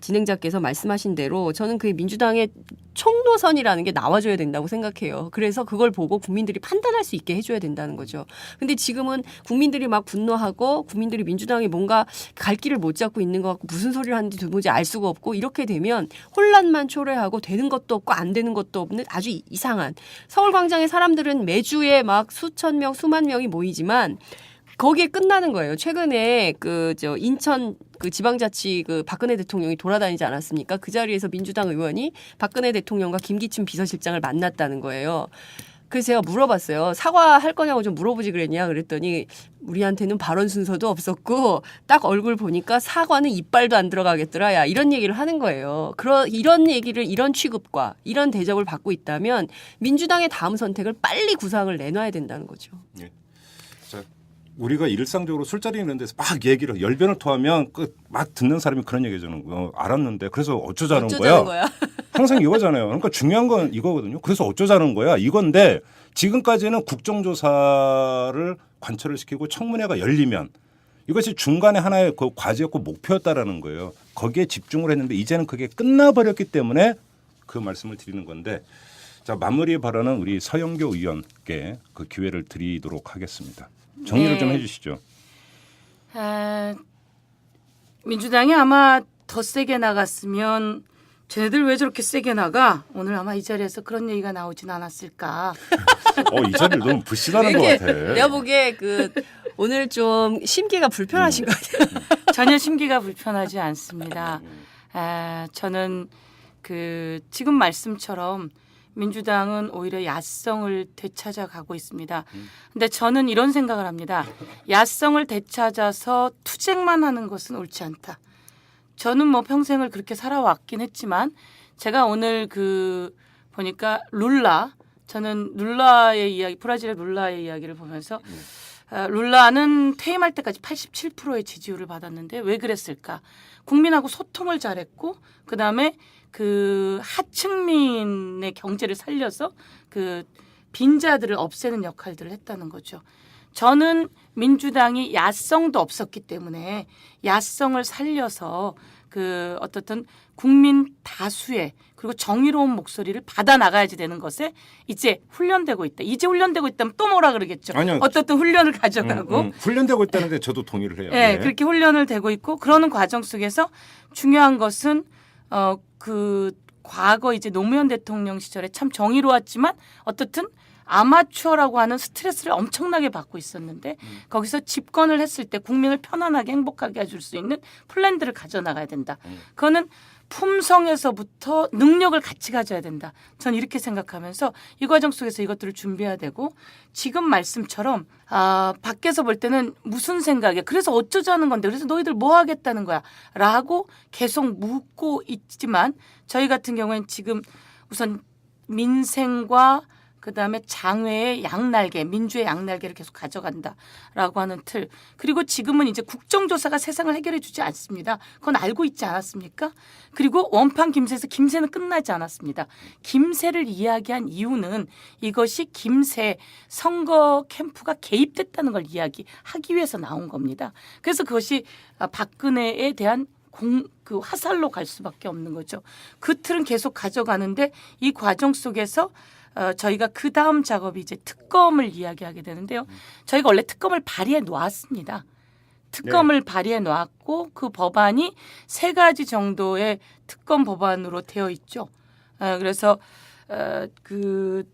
진행자께서 말씀하신 대로 저는 그 민주당의 총노선이라는 게 나와줘야 된다고 생각해요. 그래서 그걸 보고 국민들이 판단할 수 있게 해줘야 된다는 거죠. 근데 지금은 국민들이 막 분노하고 국민들이 민주당이 뭔가 갈 길을 못 잡고 있는 것 같고 무슨 소리를 하는지 도무지 알 수가 없고 이렇게 되면 혼란만 초래하고 되는 것도 없고 안 되는 것도 없는 아주 이상한 서울광장의 사람들은 매주에 막 수천 명, 수만 명이 모이지만 거기에 끝나는 거예요. 최근에 인천 지방자치 박근혜 대통령이 돌아다니지 않았습니까? 그 자리에서 민주당 의원이 박근혜 대통령과 김기춘 비서실장을 만났다는 거예요. 그래서 제가 물어봤어요. 사과할 거냐고 좀 물어보지 그랬냐 그랬더니 우리한테는 발언 순서도 없었고 딱 얼굴 보니까 사과는 이빨도 안 들어가겠더라. 야, 이런 얘기를 하는 거예요. 이런 취급과 이런 대접을 받고 있다면 민주당의 다음 선택을 빨리 구상을 내놔야 된다는 거죠. 네. 우리가 일상적으로 술자리 있는 데서 막 얘기를 열변을 토하면 막 듣는 사람이 그런 얘기 하잖아요. 알았는데 그래서 어쩌자는 거야. 항상 이거잖아요. 그러니까 중요한 건 이거거든요. 그래서 어쩌자는 거야. 이건데 지금까지는 국정조사를 관철을 시키고 청문회가 열리면 이것이 중간에 하나의 그 과제였고 목표였다라는 거예요. 거기에 집중을 했는데 이제는 그게 끝나버렸기 때문에 그 말씀을 드리는 건데 자 마무리 발언은 우리 서영교 의원께 그 기회를 드리도록 하겠습니다. 정리를 좀 해주시죠. 민주당이 아마 더 세게 나갔으면 쟤네들 왜 저렇게 세게 나가? 오늘 아마 이 자리에서 그런 얘기가 나오진 않았을까. 이 자리를 너무 불신하는 것 같아. 내가 보기에 오늘 좀 심기가 불편하신 것 같아요. 전혀 심기가 불편하지 않습니다. 저는 지금 말씀처럼 민주당은 오히려 야성을 되찾아가고 있습니다. 근데 저는 이런 생각을 합니다. 야성을 되찾아서 투쟁만 하는 것은 옳지 않다. 저는 뭐 평생을 그렇게 살아왔긴 했지만 제가 오늘 보니까 저는 룰라의 이야기, 브라질의 룰라의 이야기를 보면서 룰라는 퇴임할 때까지 87%의 지지율을 받았는데 왜 그랬을까? 국민하고 소통을 잘했고 그다음에 하층민의 경제를 살려서 빈자들을 없애는 역할들을 했다는 거죠. 저는 민주당이 야성도 없었기 때문에 야성을 살려서 어떻든 국민 다수의 그리고 정의로운 목소리를 받아 나가야지 되는 것에 이제 훈련되고 있다. 이제 훈련되고 있다면 또 뭐라 그러겠죠. 아니요. 어떻든 훈련을 가져가고 훈련되고 있다는데 저도 동의를 해요. 네, 그렇게 훈련을 되고 있고 그러는 과정 속에서 중요한 것은 과거 이제 노무현 대통령 시절에 참 정의로웠지만 어떻든 아마추어라고 하는 스트레스를 엄청나게 받고 있었는데 거기서 집권을 했을 때 국민을 편안하게 행복하게 해줄 수 있는 플랜들을 가져나가야 된다. 그거는 품성에서부터 능력을 같이 가져야 된다. 전 이렇게 생각하면서 이 과정 속에서 이것들을 준비해야 되고 지금 말씀처럼 밖에서 볼 때는 무슨 생각이야. 그래서 어쩌자는 건데 그래서 너희들 뭐 하겠다는 거야 라고 계속 묻고 있지만 저희 같은 경우에는 지금 우선 민생과 그다음에 장외의 양날개, 민주의 양날개를 계속 가져간다라고 하는 틀. 그리고 지금은 이제 국정조사가 세상을 해결해 주지 않습니다. 그건 알고 있지 않았습니까? 그리고 원판 김새에서 김새는 끝나지 않았습니다. 김새를 이야기한 이유는 이것이 김새 선거 캠프가 개입됐다는 걸 이야기하기 위해서 나온 겁니다. 그래서 그것이 박근혜에 대한 그 화살로 갈 수밖에 없는 거죠. 그 틀은 계속 가져가는데 이 과정 속에서 저희가 그 다음 작업이 이제 특검을 이야기하게 되는데요. 저희가 원래 특검을 발의해 놓았습니다. 특검을 발의해 놓았고 그 법안이 3가지 정도의 특검 법안으로 되어 있죠. 그래서 그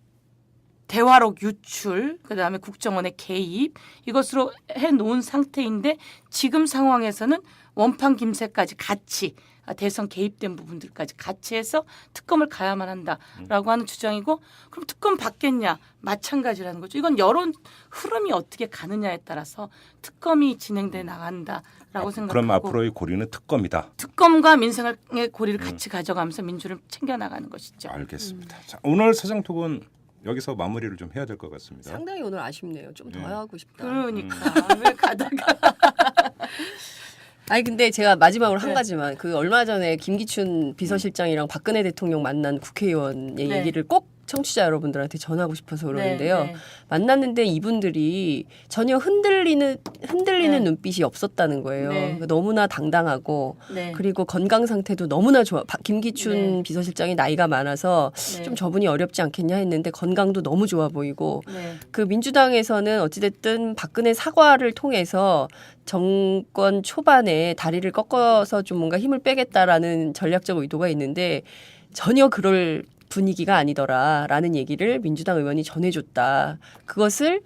대화록 유출, 그다음에 국정원의 개입 이것으로 해놓은 상태인데 지금 상황에서는 원판 김새까지 같이 대선 개입된 부분들까지 같이 해서 특검을 가야만 한다라고 하는 주장이고 그럼 특검 받겠냐 마찬가지라는 거죠. 이건 여론 흐름이 어떻게 가느냐에 따라서 특검이 진행돼 나간다라고 생각하고 그럼 앞으로의 고리는 특검이다. 특검과 민생의 고리를 같이 가져가면서 민주를 챙겨나가는 것이죠. 알겠습니다. 자, 오늘 사장톡은 여기서 마무리를 좀 해야 될 것 같습니다. 상당히 오늘 아쉽네요. 좀 더 하고 싶다. 그러니까 왜 가다가 아니 근데 제가 마지막으로 한 가지만 그 얼마 전에 김기춘 비서실장이랑 박근혜 대통령 만난 국회의원의 얘기를 꼭 청취자 여러분들한테 전하고 싶어서 그러는데요. 만났는데 이분들이 전혀 흔들리는 눈빛이 없었다는 거예요. 그러니까 너무나 당당하고 그리고 건강 상태도 너무나 좋아. 김기춘 비서실장이 나이가 많아서 좀 저분이 어렵지 않겠냐 했는데 건강도 너무 좋아 보이고 그 민주당에서는 어찌됐든 박근혜 사과를 통해서 정권 초반에 다리를 꺾어서 좀 뭔가 힘을 빼겠다라는 전략적 의도가 있는데 전혀 그럴 분위기가 아니더라라는 얘기를 민주당 의원이 전해줬다. 그것을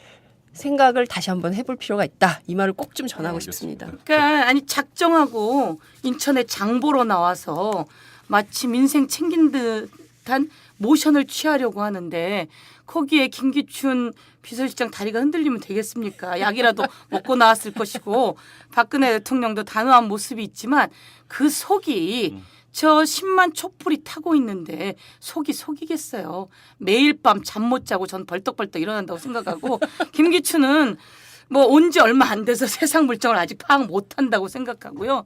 생각을 다시 한번 해볼 필요가 있다. 이 말을 꼭 좀 전하고 싶습니다. 그러니까 아니 작정하고 인천에 장보러 나와서 마치 민생 챙긴 듯한 모션을 취하려고 하는데 거기에 김기춘 비서실장 다리가 흔들리면 되겠습니까? 약이라도 먹고 나왔을 것이고 박근혜 대통령도 단호한 모습이 있지만 그 속이 저 10만 촛불이 타고 있는데 속이 속이겠어요. 매일 밤 잠 못 자고 전 벌떡벌떡 일어난다고 생각하고 김기춘은 뭐 온 지 얼마 안 돼서 세상 물정을 아직 파악 못한다고 생각하고요.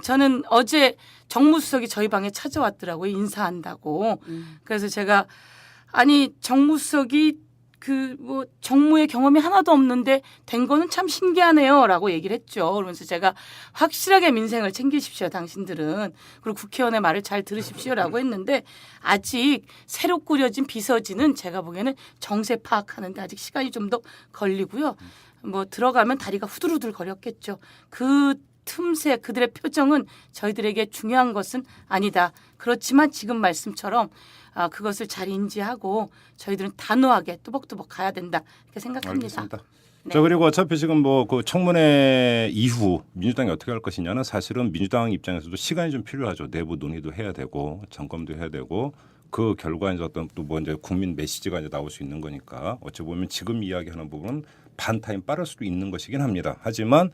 저는 어제 정무수석이 저희 방에 찾아왔더라고요. 인사한다고. 그래서 제가 아니 정무수석이 그 뭐 정무의 경험이 하나도 없는데 된 거는 참 신기하네요라고 얘기를 했죠. 그러면서 제가 확실하게 민생을 챙기십시오, 당신들은. 그리고 국회의원의 말을 잘 들으십시오라고 했는데 아직 새로 꾸려진 비서진은 제가 보기에는 정세 파악하는데 아직 시간이 좀 더 걸리고요. 뭐 들어가면 다리가 후들후들 거렸겠죠. 그 틈새 그들의 표정은 저희들에게 중요한 것은 아니다. 그렇지만 지금 말씀처럼 그것을 잘 인지하고 저희들은 단호하게 뚜벅뚜벅 가야 된다 이렇게 생각합니다. 알겠습니다. 자 그리고 어차피 지금 뭐 그 청문회 이후 민주당이 어떻게 할 것이냐는 사실은 민주당 입장에서도 시간이 좀 필요하죠. 내부 논의도 해야 되고 점검도 해야 되고 그 결과 이제 어떤 또 뭐 이제 국민 메시지가 이제 나올 수 있는 거니까 어찌 보면 지금 이야기하는 부분은 반 타임 빠를 수도 있는 것이긴 합니다. 하지만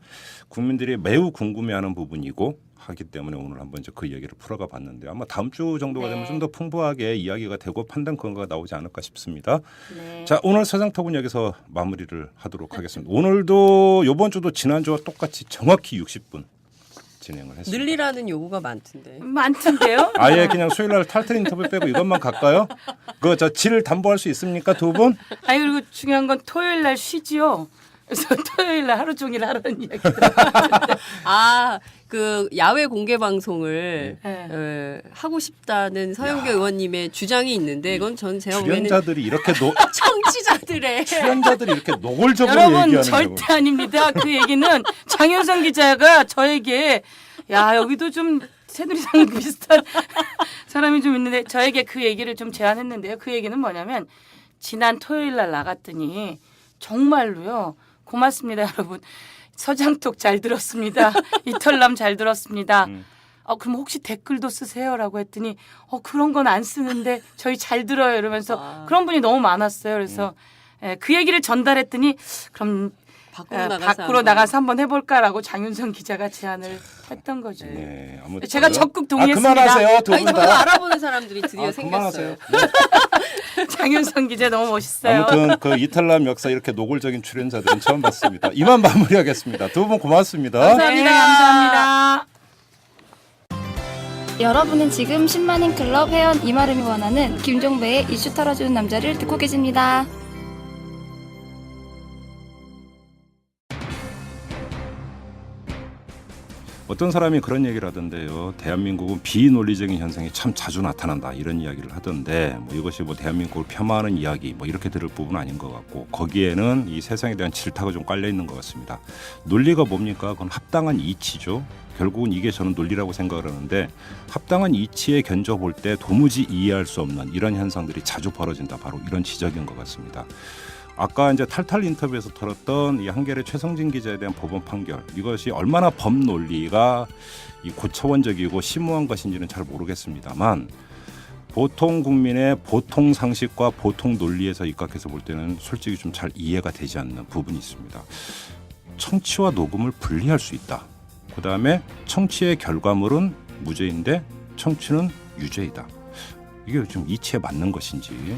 국민들이 매우 궁금해하는 부분이고 하기 때문에 오늘 한번 이제 그 얘기를 풀어가 봤는데 아마 다음 주 정도가 되면 좀 더 풍부하게 이야기가 되고 판단 근거가 나오지 않을까 싶습니다. 자 오늘 사장톡은 여기서 마무리를 하도록 하겠습니다. 오늘도 이번 주도 지난주와 똑같이 정확히 60분 진행을 했습니다. 늘리라는 요구가 많던데. 많던데요? 아예 그냥 수요일 날 탈퇴 인터뷰 빼고 이것만 갈까요? 그 저 질 담보할 수 있습니까 두 분? 아니 그리고 중요한 건 토요일 날 쉬지요. 그래서 토요일 날 하루 종일 하라는 이야기들. 그 야외 공개 방송을 하고 싶다는 서영교 의원님의 주장이 있는데 이건 전 제가 보기에는 출연자들이 이렇게 청취자들의 출연자들이 이렇게 노골적으로 여러분 얘기하는 절대 거. 아닙니다. 그 얘기는 장윤성 기자가 저에게 야 여기도 좀 새누리당 비슷한 사람이 좀 있는데 저에게 그 얘기를 좀 제안했는데요. 그 얘기는 뭐냐면 지난 토요일 날 나갔더니 정말로요. 고맙습니다 여러분. 서장톡 잘 들었습니다. 이털남 잘 들었습니다. 그럼 혹시 댓글도 쓰세요라고 했더니 그런 건 안 쓰는데 저희 잘 들어요 이러면서 그런 분이 너무 많았어요. 그래서 그 얘기를 전달했더니 그럼 밖으로 나가서 한번 해볼까라고 장윤성 기자가 제안을 했던 거죠. 네, 아무튼 제가 적극 동의했습니다. 그만하세요 두 아니 분 저도 다. 알아보는 사람들이 드디어 생겼어요. 장윤성 기자 너무 멋있어요. 아무튼 그 이탈남 역사 이렇게 노골적인 출연자들은 처음 봤습니다. 이만 마무리하겠습니다. 두 분 고맙습니다. 감사합니다. 네, 감사합니다. 여러분은 지금 10만인 클럽 회원 이마름이 원하는 김종배의 이슈 털어주는 남자를 듣고 계십니다. 어떤 사람이 그런 얘기를 하던데요. 대한민국은 비논리적인 현상이 참 자주 나타난다 이런 이야기를 하던데 뭐 이것이 뭐 대한민국을 폄하하는 이야기 뭐 이렇게 들을 부분은 아닌 것 같고 거기에는 이 세상에 대한 질타가 좀 깔려 있는 것 같습니다. 논리가 뭡니까? 그건 합당한 이치죠. 결국은 이게 저는 논리라고 생각을 하는데 합당한 이치에 견져볼 때 도무지 이해할 수 없는 이런 현상들이 자주 벌어진다. 바로 이런 지적인 것 같습니다. 아까 이제 탈탈 인터뷰에서 들었던 이 한겨레 최성진 기자에 대한 법원 판결 이것이 얼마나 법 논리가 이 고차원적이고 심오한 것인지는 잘 모르겠습니다만 보통 국민의 보통 상식과 보통 논리에서 입각해서 볼 때는 솔직히 좀 잘 이해가 되지 않는 부분이 있습니다. 청취와 녹음을 분리할 수 있다. 그다음에 청취의 결과물은 무죄인데 청취는 유죄이다. 이게 좀 이치에 맞는 것인지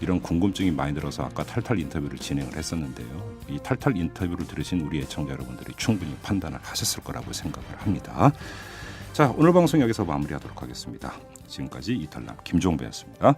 이런 궁금증이 많이 들어서 아까 탈탈 인터뷰를 진행을 했었는데요. 이 탈탈 인터뷰를 들으신 우리 애청자 여러분들이 충분히 판단을 하셨을 거라고 생각을 합니다. 자, 오늘 방송 여기서 마무리하도록 하겠습니다. 지금까지 이탈남 김종배였습니다.